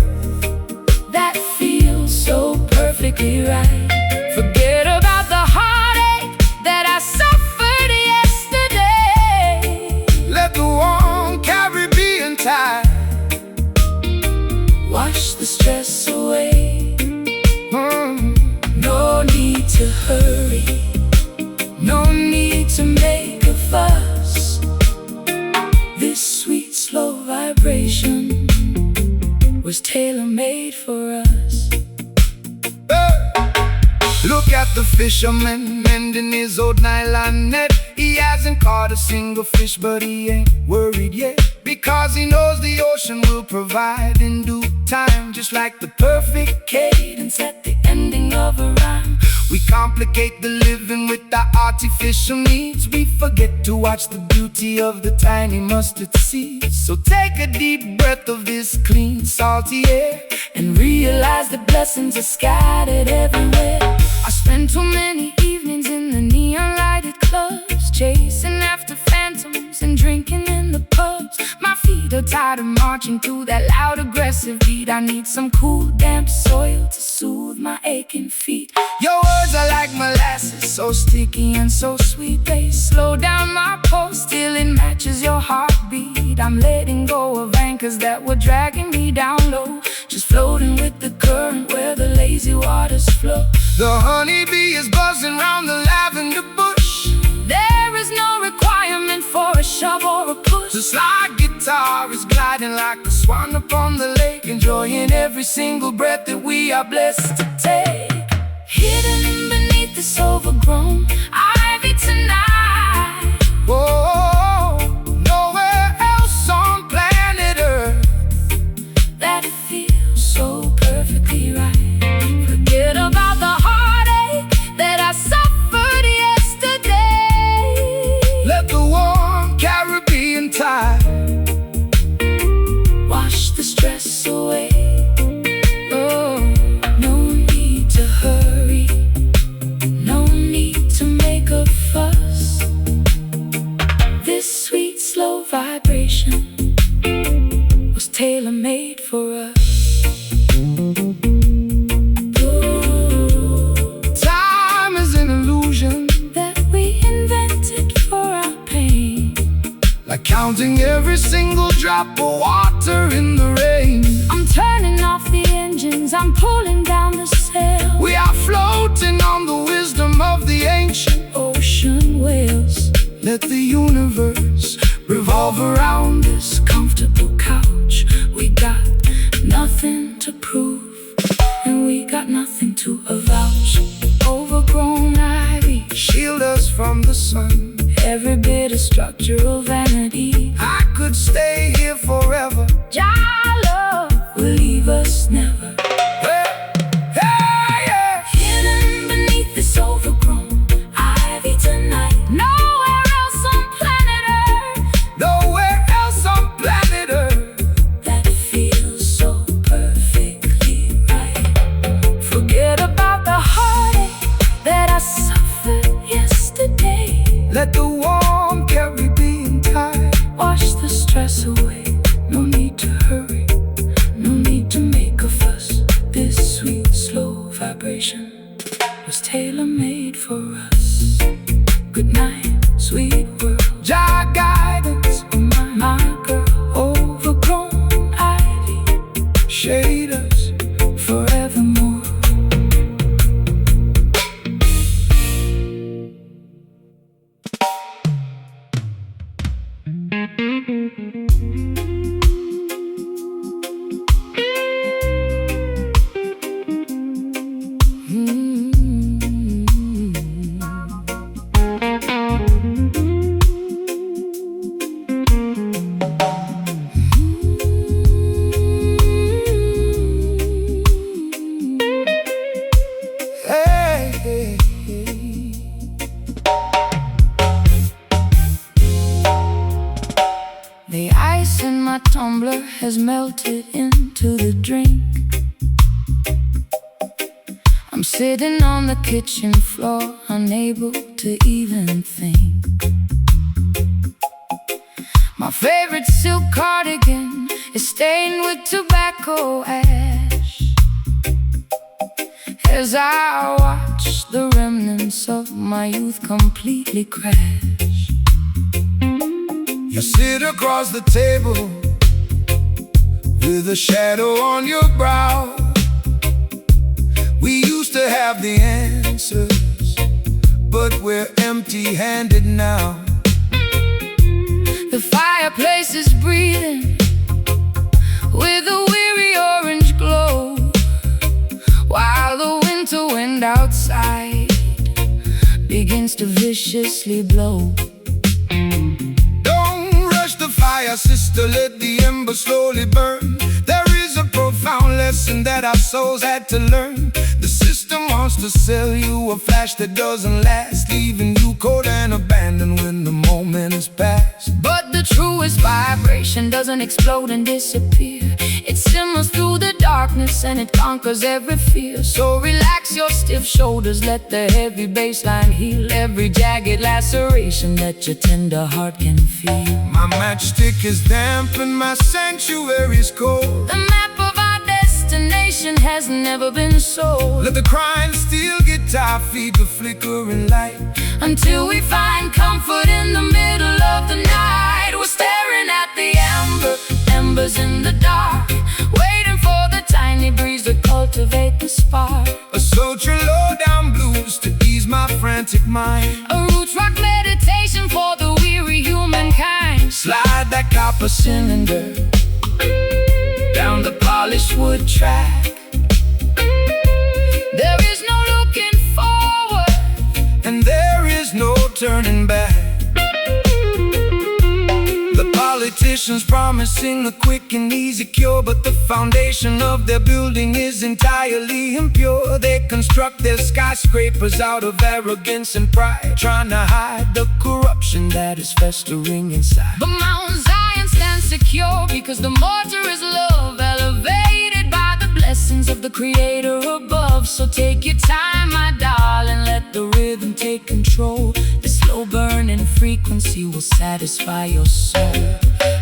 that feels so perfectly right. Forget about the heartache that I suffered yesterday. Let the warm Caribbean tide wash the stress away. No need to hurry, no need to make a fuss. This sweet slow vibration was tailor-made for us. Look at the fisherman mending his old nylon net. He hasn't caught a single fish, but he ain't worried yet, because he knows the ocean will provide in due time. Just like the perfect cadence at the ending of a rhyme. We complicate the living with our artificial needs. We forget to watch the beauty of the tiny mustard seeds. So take a deep breath of this clean, salty air and realize the blessings are scattered everywhere. I spend too many evenings in the neon lighted clubs, chasing after phantoms and drinking in the pubs. My feet are tired of marching to that loud aggressive beat. I need some cool damp soil to soothe my aching feet. Your words are like molasses, so sticky and so sweet. They slow down my pulse till it matches your heartbeat. I'm letting go of anchors that were dragging me down low, just floating with the current where the lazy waters flow. The honeybee is buzzing round the lavender bush. There is no requirement for a shove or a push. The slide guitar is gliding like a swan upon the lake, enjoying every single breath that we are blessed to take. Hidden beneath this overgrown ivy tonight. Whoa, nowhere else on planet Earth that feels so perfectly right. Forget about the heartache that I suffered yesterday. Let the warm Caribbean tide wash the stress away. Oh, no need to hurry, no need drop of water in the rain. I'm turning off the engines, I'm pulling down the sail. We are floating on the wisdom of the ancient Ocean waves. Let the universe revolve around this comfortable couch. We got nothing to prove, and we got nothing to avouch. Overgrown ivy, shield us from the sun. every bit of structural vanity. I could stay here forever. Your love will leave us never. Hey, hey, yeah. Hidden beneath this overgrown ivy tonight. Nowhere else on planet Earth. Nowhere else on planet Earth That feels so perfectly right. Forget about the heartache that I suffered yesterday. Let the warm Caribbean tide Wash the stress away. No need to hurry, no need to make a fuss. This sweet, slow vibration was tailor-made for us. Good night, sweet world. Jah guidance, Oh my girl. Overgrown ivy, shade us. forevermore. Hey, hey, hey. The ice in my tumbler has melted into the drink. I'm sitting on the kitchen floor, unable to even think. My favorite silk cardigan is stained with tobacco ash. As I watch the remnants of my youth completely crash. You sit across the table with a shadow on your brow. We used to have the answers, but we're empty-handed now. The fireplace is breathing with a weary orange glow, while the winter wind outside begins to viciously blow. Don't rush the fire, sister, let the embers slowly burn. There is a profound lesson that our souls had to learn. The system wants to sell you a flash that doesn't last, leaving you cold and abandoned when the moment is past. But the truest vibration doesn't explode and disappear. It simmers through the darkness and it conquers every fear. So relax your stiff shoulders, let the heavy bassline heal every jagged laceration that your tender heart can feel. My matchstick is damp and my sanctuary's cold. The map of our destination has never been sold. Let the crying steel guitar feed the flickering light Until we find comfort in the middle of the night. We're staring at the embers in the dark, waiting for the tiny breeze to cultivate the spark. A soldier low down blues to ease my frantic mind. A roots rock meditation for the weary humankind. Slide that copper cylinder down the polished wood track. There is no looking forward, And there is no turning back. The politicians promising a quick and easy cure, but the foundation of their building is entirely impure. They construct their skyscrapers out of arrogance and pride, trying to hide the corruption that is festering inside. but Mount Zion stands secure because the mortar is love, elevated by the blessings of the Creator above. So take your time, my darling, let the rhythm take control. The slow burning frequency will satisfy your soul.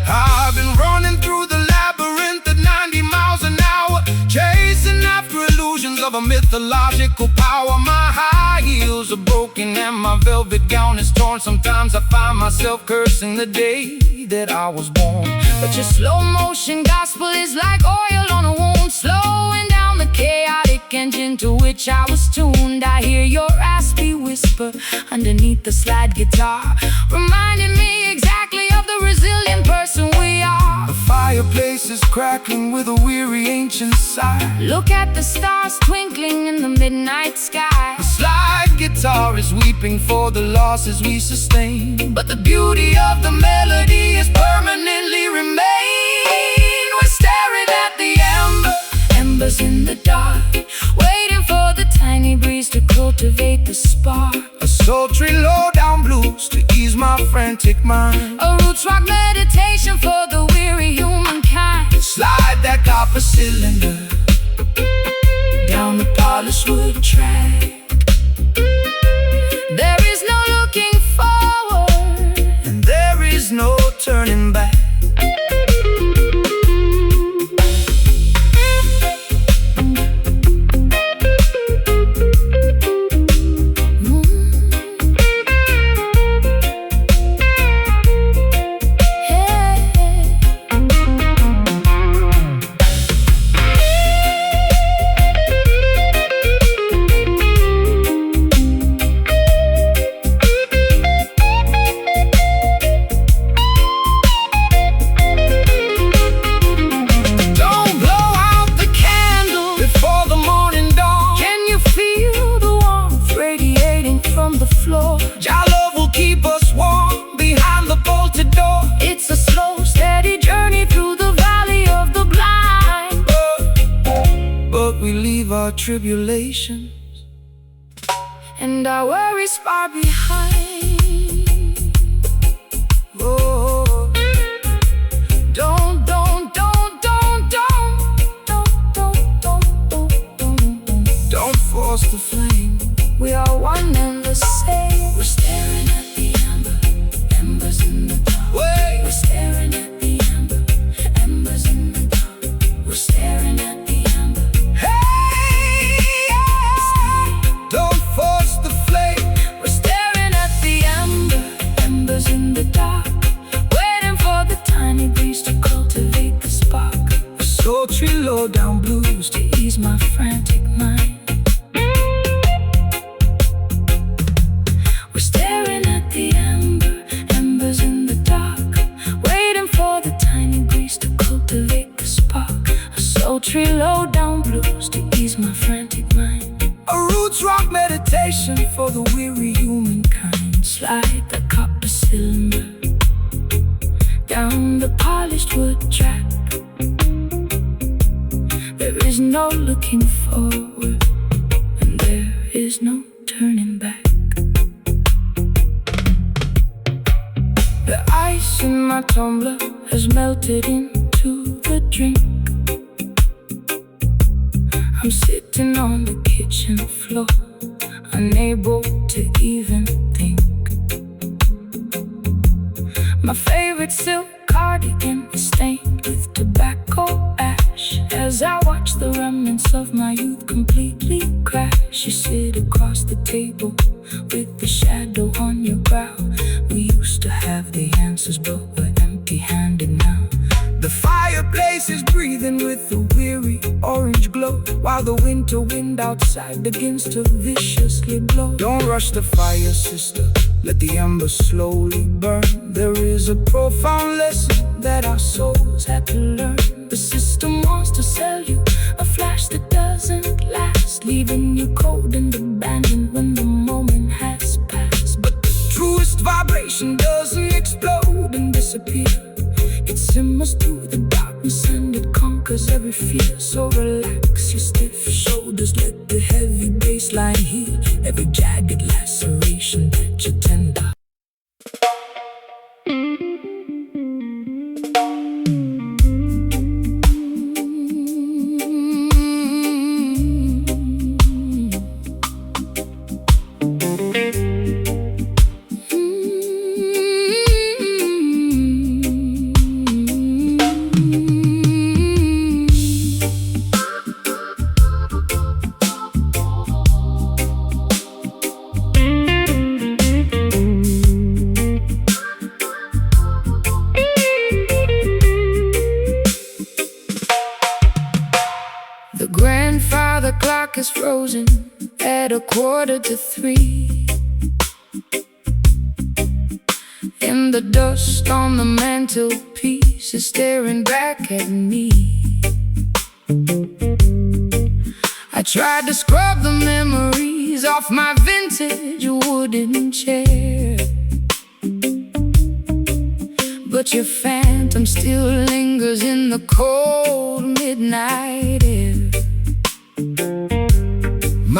I've been running through the labyrinth at 90 miles an hour, chasing after illusions of a mythological power. My high heels are broken and my velvet gown is torn. Sometimes I find myself cursing the day that I was born. But your slow motion gospel is like oil on a wound, slowing down the chaotic engine to which I was tuned. I hear your raspy whisper underneath the slide guitar, reminding me exactly of the resilient person we are. The fireplace is crackling with a weary ancient sigh. Look at the stars twinkling in the midnight sky. The slide guitar is weeping for the losses we sustain, but the beauty of the melody is permanently remain. We're staring at the embers in the dark, waiting for the tiny breeze to cultivate the spark. A sultry low-down blues to ease my frantic mind. A roots rock meditation for the weary humankind. Slide that copper cylinder down the polished wood track. There is no looking forward, and there is no turning back. Jah love will keep us warm behind the bolted door. It's a slow, steady journey through the valley of the blind. But we leave our tribulations and our worries far behind. Oh, don't force the flame. We are one and the same. We're staring at the embers in the dark. We're staring at the embers in the dark. We're staring at the ember. Hey, yeah. Don't force the flame. We're staring at the embers in the dark, waiting for the tiny breeze to cultivate the spark. A sultry low-down blues to ease my frantic mind. Sultry low-down blues to ease my frantic mind. A roots rock meditation for the weary humankind. Slide the copper cylinder down the polished wood track. There is no looking forward, and there is no turning back. The ice in my tumbler has melted into the drink. I'm sitting on the kitchen floor, unable to even think. My favorite silk cardigan is stained with tobacco ash. As I watch the remnants of my youth completely crash, you sit across the table with the shadow on your brow. We used to have the answers, but we're empty-handed now. The fireplace is breathing with a weary orange glow, while the winter wind outside begins to viciously blow. Don't rush the fire, sister, let the embers slowly burn. There is a profound lesson that our souls had to learn. The system wants to sell you a flash that doesn't last, leaving you cold and abandoned when the moment has passed. But the truest vibration doesn't explode and disappear. It simmers through the darkness and it conquers every fear. So relax your stiff shoulders, let the heavy bass line heal every jagged laceration that you tender. clock is frozen at 2:45. And the dust on the mantelpiece is staring back at me. I tried to scrub the memories off my vintage wooden chair, but your phantom still lingers in the cold midnight air.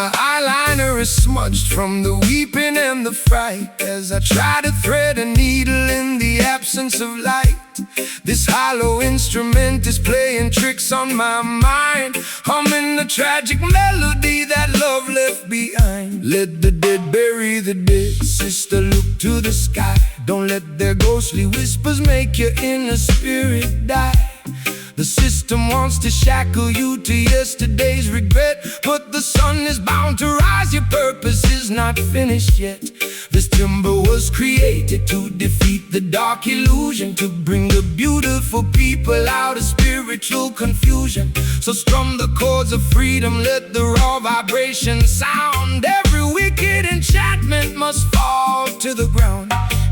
My eyeliner is smudged from the weeping and the fright as I try to thread a needle in the absence of light. This hollow instrument is playing tricks on my mind, humming the tragic melody that love left behind. Let the dead bury the dead, sister, look to the sky. Don't let their ghostly whispers make your inner spirit die. The system wants to shackle you to yesterday's regret, but the sun is bound to rise, your purpose is not finished yet. This timber was created to defeat the dark illusion, to bring the beautiful people out of spiritual confusion. So strum the chords of freedom, let the raw vibration sound. Every wicked enchantment must fall to the ground.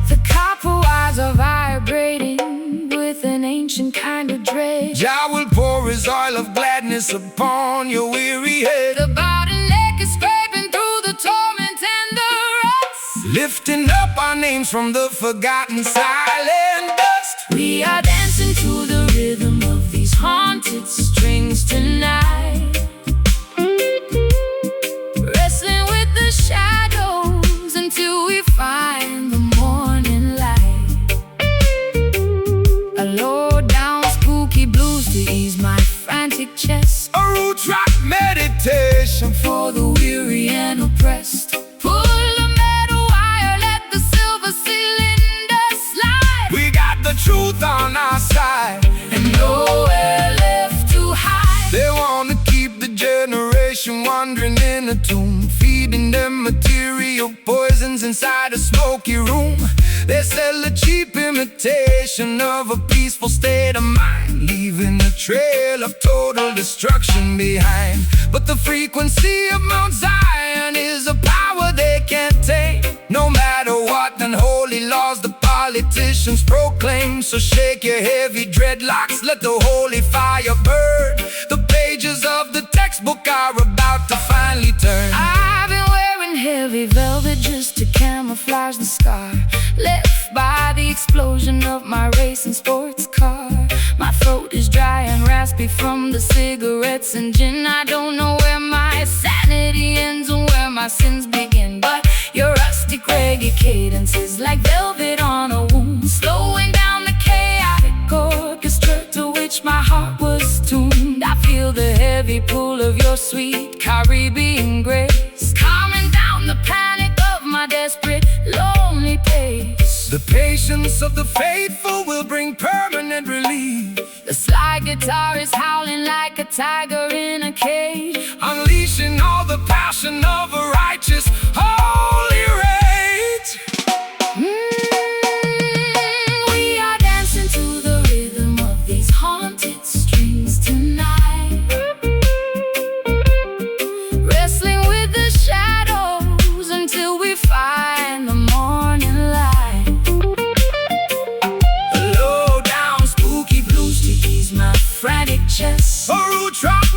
The copper wires are vibrating with an ancient kind of dread. Jah will pour his oil of gladness upon your weary head. The bottleneck is scraping through the torment and the rust, lifting up our names from the forgotten silent dust. We are dancing to the rhythm of these haunted strings tonight, wrestling with the shadows until we find the morning light. A low down spooky blues to ease my frantic chest, A root rock meditation for the weary and oppressed. Pull the metal wire, let the silver cylinder slide. We got the truth on our side, And nowhere left to hide. they wanna keep the generation wandering in a tomb, feeding them material poisons inside a smoky room. They sell a cheap imitation of a peaceful state of mind, leaving a trail of total destruction behind. But the frequency of Mount Zion is a power they can't tame. No matter what unholy laws the politicians proclaim. So shake your heavy dreadlocks, let the holy fire burn. The pages of the textbook are about to finally turn. I've been wearing heavy velvet just to camouflage the scar left by the explosion of my racing sports car. My throat is dry and raspy from the cigarettes and gin. I don't know where my sanity ends and where my sins begin, but your rustic reggae cadence is like velvet on a wound, slowing down the chaotic orchestra to which my heart was tuned. I feel the heavy pull of your sweet Caribbean grace, calming down the panic of my desperate, lonely pace. The patience of the faithful will bring permanent relief. The slide guitar is howling like a tiger in a cage, Unleashing all the passion of a righteous, holy rage. We are dancing to the rhythm of these haunted strings tonight, wrestling with the shadows until we find the morning light. A low down spooky blues to ease my Frantic chest, a root rock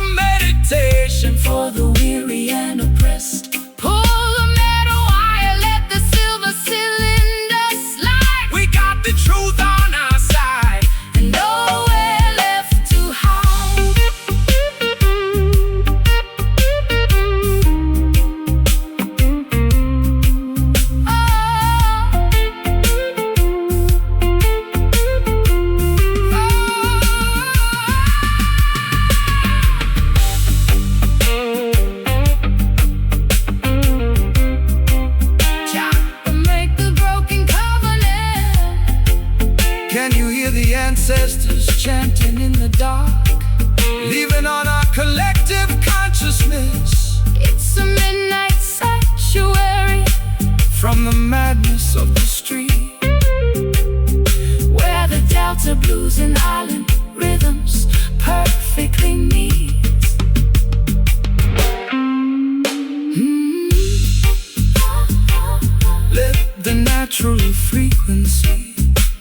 natural frequency.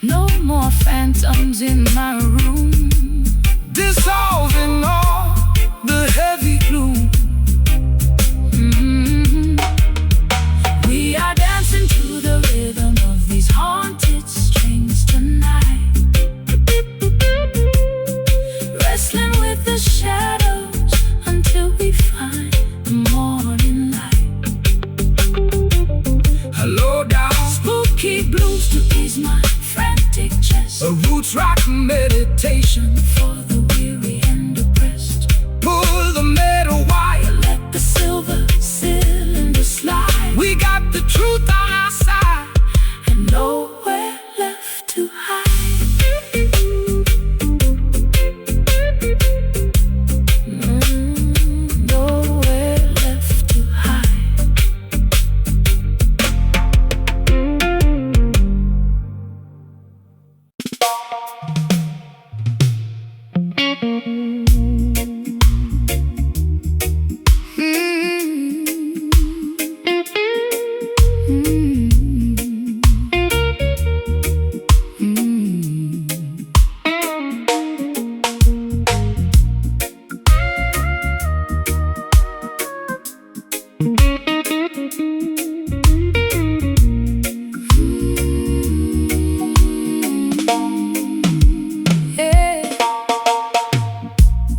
No more phantoms in my room, dissolving all the heavy gloom. We are dancing to the rhythm of these haunted strings tonight, wrestling with the shadows until we find the morning light. Hello down, spooky blues to ease my frantic chest, a roots rock meditation for the weary and oppressed. Pull the metal wire, let the silver cylinder slide. We got the truth on our side and nowhere left to hide. Nowhere left to hide.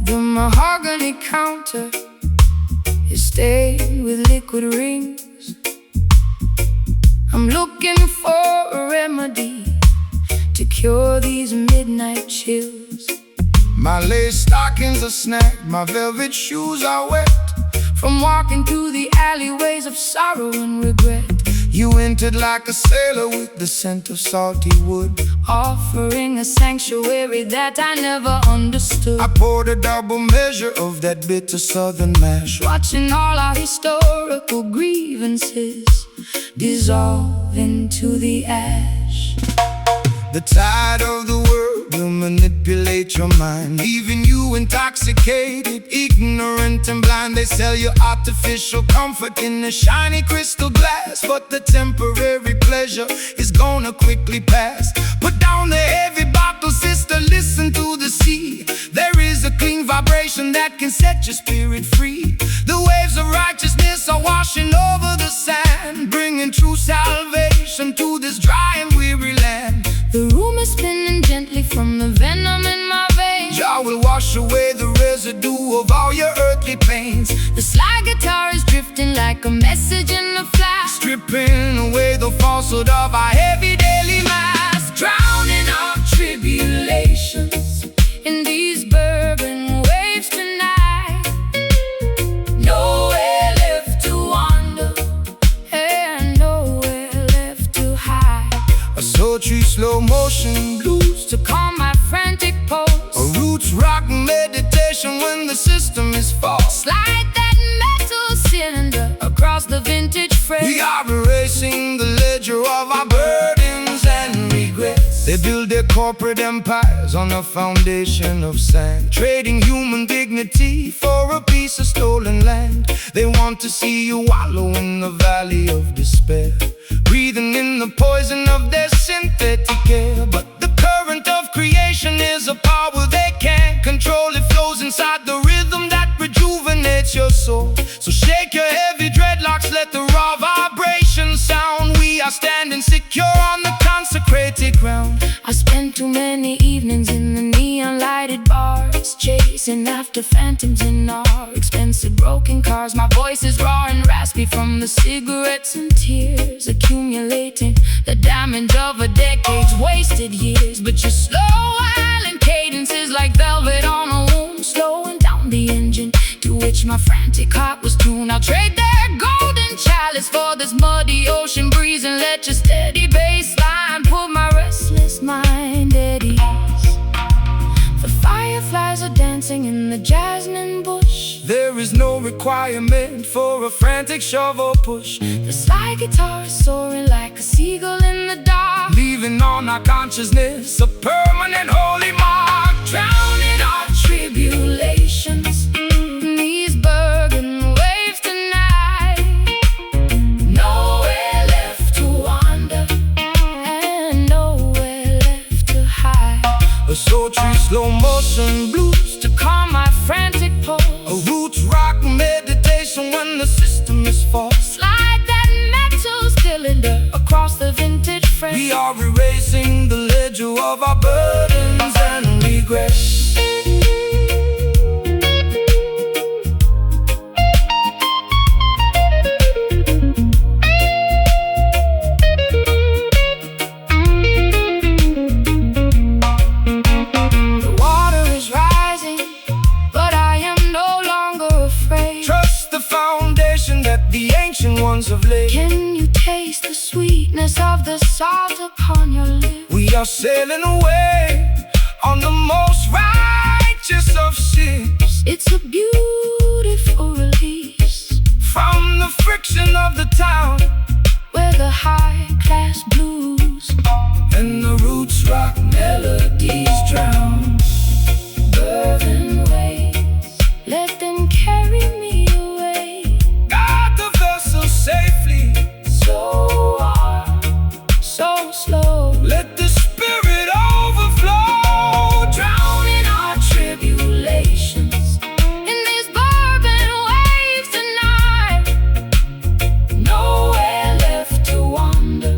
The mahogany counter is stained with liquid rings. I'm looking for a remedy to cure these midnight chills. My lace stockings are snagged, my velvet shoes are wet From walking through the alleyways of sorrow and regret, You entered like a sailor with the scent of salty wood. offering a sanctuary that I never understood. I poured a double measure of that bitter southern mash, Watching all our historical grievances dissolve into the ash. The tide of the world will manipulate your mind, leaving you intoxicated, ignorant and blind. They sell you artificial comfort in a shiny crystal glass, but the temporary pleasure is gonna quickly pass. Put down the heavy bottle, sister, listen to the sea. There is a clean vibration that can set your spirit free. The waves of righteousness are washing over the sand, bringing true salvation to this dry and weary land. The room is spinning gently from the venom in my veins. Jah will wash away the residue of all your earthly pains. The slide guitar is drifting like a message in the flash, Stripping away the falsehood of our heavy daily mass. drowning our tribulations in these bourbon waves tonight. Nowhere left to wander, and nowhere left to hide. A sultry slow motion blues, To calm my frantic pulse, a roots rock meditation when the system is false. slide that metal cylinder across the vintage frame. We are erasing the ledger of our burdens and regrets. They build their corporate empires on a foundation of sand, trading human dignity for a piece of stolen land. They want to see you wallow in the valley of despair, breathing in the poison of their synthetic air. But the current of creation is a power they can't control. It flows inside the rhythm that rejuvenates your soul. So shake your heavy dreadlocks, let the raw vibration sound. We are standing secure on the consecrated ground. I spent too many evenings in the neon lighted bars, chasing after phantoms in our expensive broken cars. My voice is raw and raspy from the cigarettes and tears, accumulating the damage of a decade's wasted years. But your slow island cadence is like velvet on a wound, slowing down the engine to which my frantic heart was tuned. I'll trade their golden chalice for this muddy ocean breeze, and let your steady bass line put my restless mind at ease. The fireflies are dancing in the jasmine bush. There is no requirement for a frantic shovel push, The slide guitar is soaring like a seagull in the dark, leaving on our consciousness a permanent holy mark. drowning our tribulations in these bourbon waves tonight. Nowhere left to wander, system is false. Slide that metal cylinder across the vintage frame. We are erasing the ledger of our burdens and regrets. The ancient ones of late. Can you taste the sweetness of the salt upon your lips? We are sailing away on the most righteous of ships. It's a beautiful release from the friction of the town, where the high-class blues and the roots rock melodies drown. Burden waves, let them carry me away. Guard the vessel safely, so hard, so slow. Let the spirit overflow, drowning our tribulations in these bourbon waves tonight. Nowhere left to wander,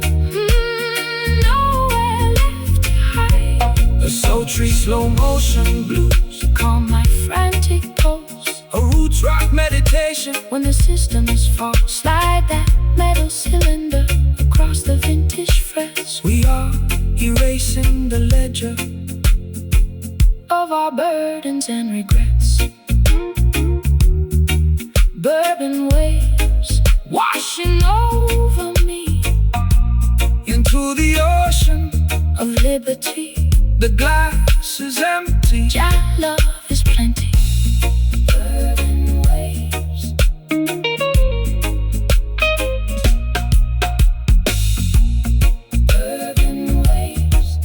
nowhere left to hide. a sultry slow motion blues, calm my frantic pulse, a roots rock meditation. When the system is false, slide that metal cylinder across the vintage frets. We are erasing the ledger of our burdens and regrets. Bourbon waves washing over me into the ocean of liberty. The glass is empty. Jah love is plenty. Bourbon waves. Bourbon waves.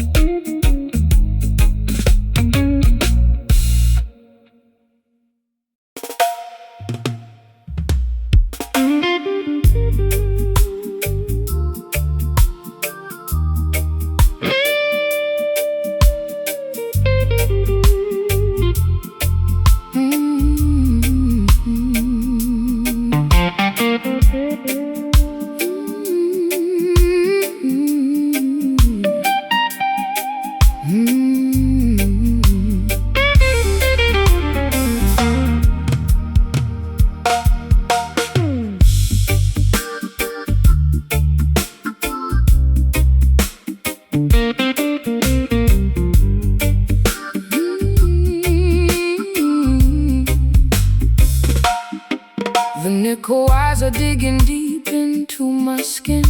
The nickel eyes are digging deep into my skin,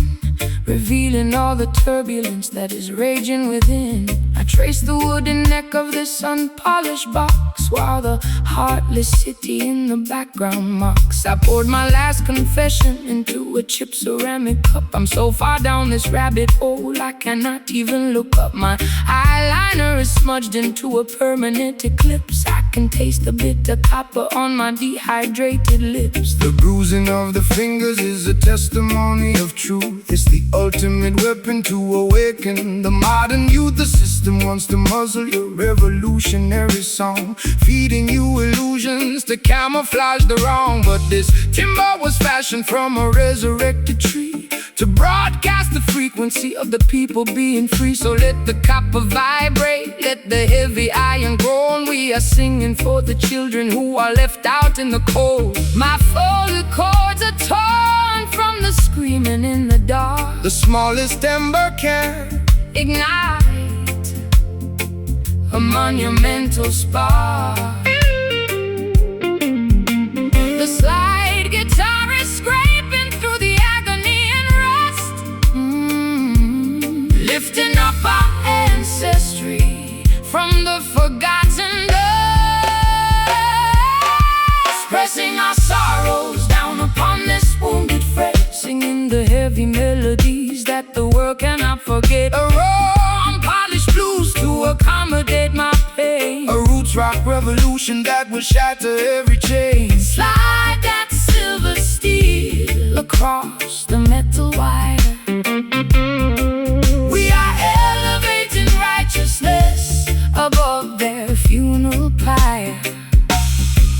revealing all the turbulence that is raging within. I trace the wooden neck of this unpolished box, while the heartless city in the background mocks. I poured my last confession into a chipped ceramic cup. I'm so far down this rabbit hole I cannot even look up. My eyeliner is smudged into a permanent eclipse. I can taste the bitter copper on my dehydrated lips. The bruising of the fingers is a testimony of truth. It's the ultimate weapon to awaken the modern youth. The system wants to muzzle your revolutionary song, feeding you illusions to camouflage the wrong. But this timber was fashioned from a resurrected tree to broadcast the frequency of the people being free. So let the copper vibrate, let the heavy iron groan. We are singing for the children who are left out in the cold. My folded chords are torn from the screaming in the dark. The smallest ember can ignite a monumental spark. The slide guitar is scraping through the agony and rust, lifting up our ancestry from the forgotten dust, pressing our sorrows down upon this wounded fret, singing the heavy melodies that the world cannot forget. A raw unpolished blues to accommodate my pain, a roots rock revolution that will shatter every chain. Slide that silver steel across the metal wire. We are elevating righteousness their funeral pyre.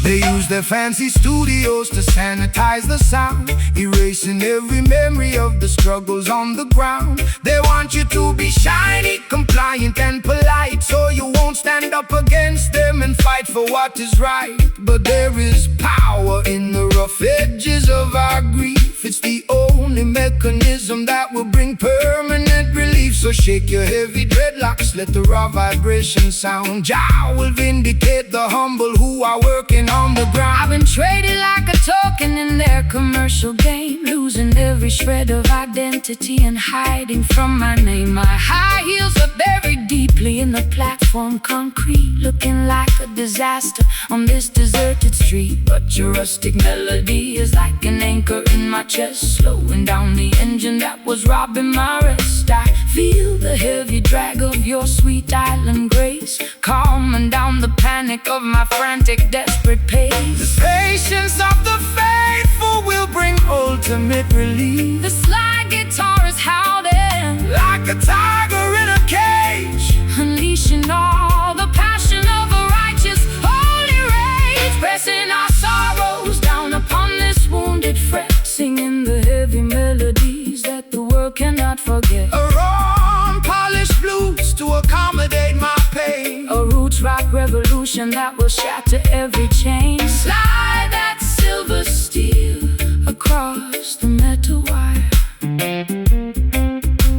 They use their fancy studios to sanitize the sound, erasing every memory of the struggles on the ground. They want you to be shiny, compliant and polite, so you won't stand up against them and fight for what is right. But there is power in the rough edges of our grief. It's the only mechanism that will bring permanent relief. So shake your heavy dreadlocks, let the raw vibration sound. Jah will vindicate the humble who are working on the ground. I've been traded like a token in their commercial game, losing every shred of identity and hiding from my name. My high heels are buried deeply in the platform concrete, looking like a disaster on this deserted street. But your rustic melody is like an anchor in my chest, slowing down the engine that was robbing my rest. I feel the heavy drag of your sweet island grace, calming down the panic of my frantic, desperate pace. The patience of the faithful will bring ultimate relief. The slide guitar is howling like a tiger in a cage, unleashing all the passion of a righteous holy rage, pressing our sorrows down upon this wounded fret, singing the heavy melodies that the world cannot forget. A raw polished blues to accommodate my pain, a roots rock revolution that will shatter every chain. Slide that silver steel across the metal wire.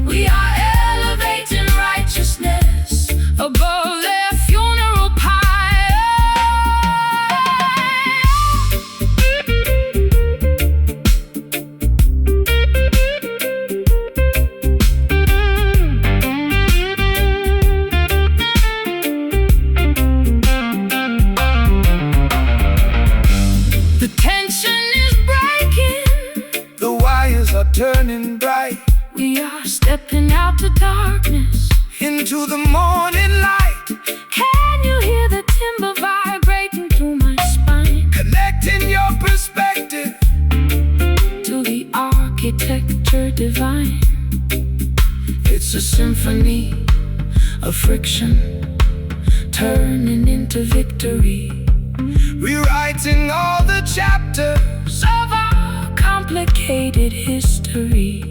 We are elevating righteousness above their funeral pyre. The tension is breaking, the wires are turning bright. We are stepping out to darkness, into the morning light. Can you hear the timber vibrating through my spine? Connecting your perspective to the architecture divine. It's a symphony of friction, turning into victory, rewriting all the chapters of our complicated history.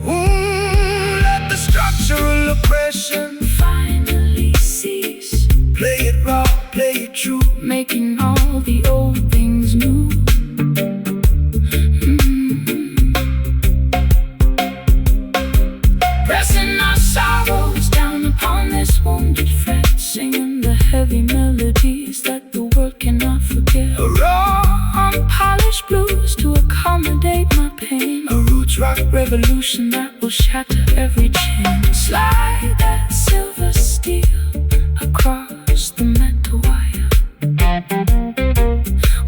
Let the structural oppression finally cease. Play it raw, play it true, making all the old things new. Pressing our sorrows down upon this wounded fret, singing the heavy melodies that the world cannot forget. A raw, unpolished blues to accommodate my pain, a roots rock revolution that will shatter every chain. Slide that silver steel across the metal wire.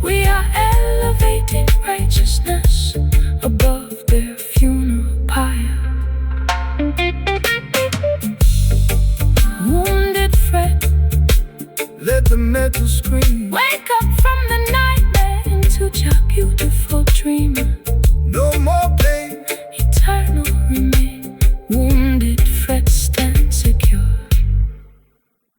We are elevating righteousness above their funeral pyre. Wounded fret, let the metal scream. Wake up from the nightmare into your beautiful dream.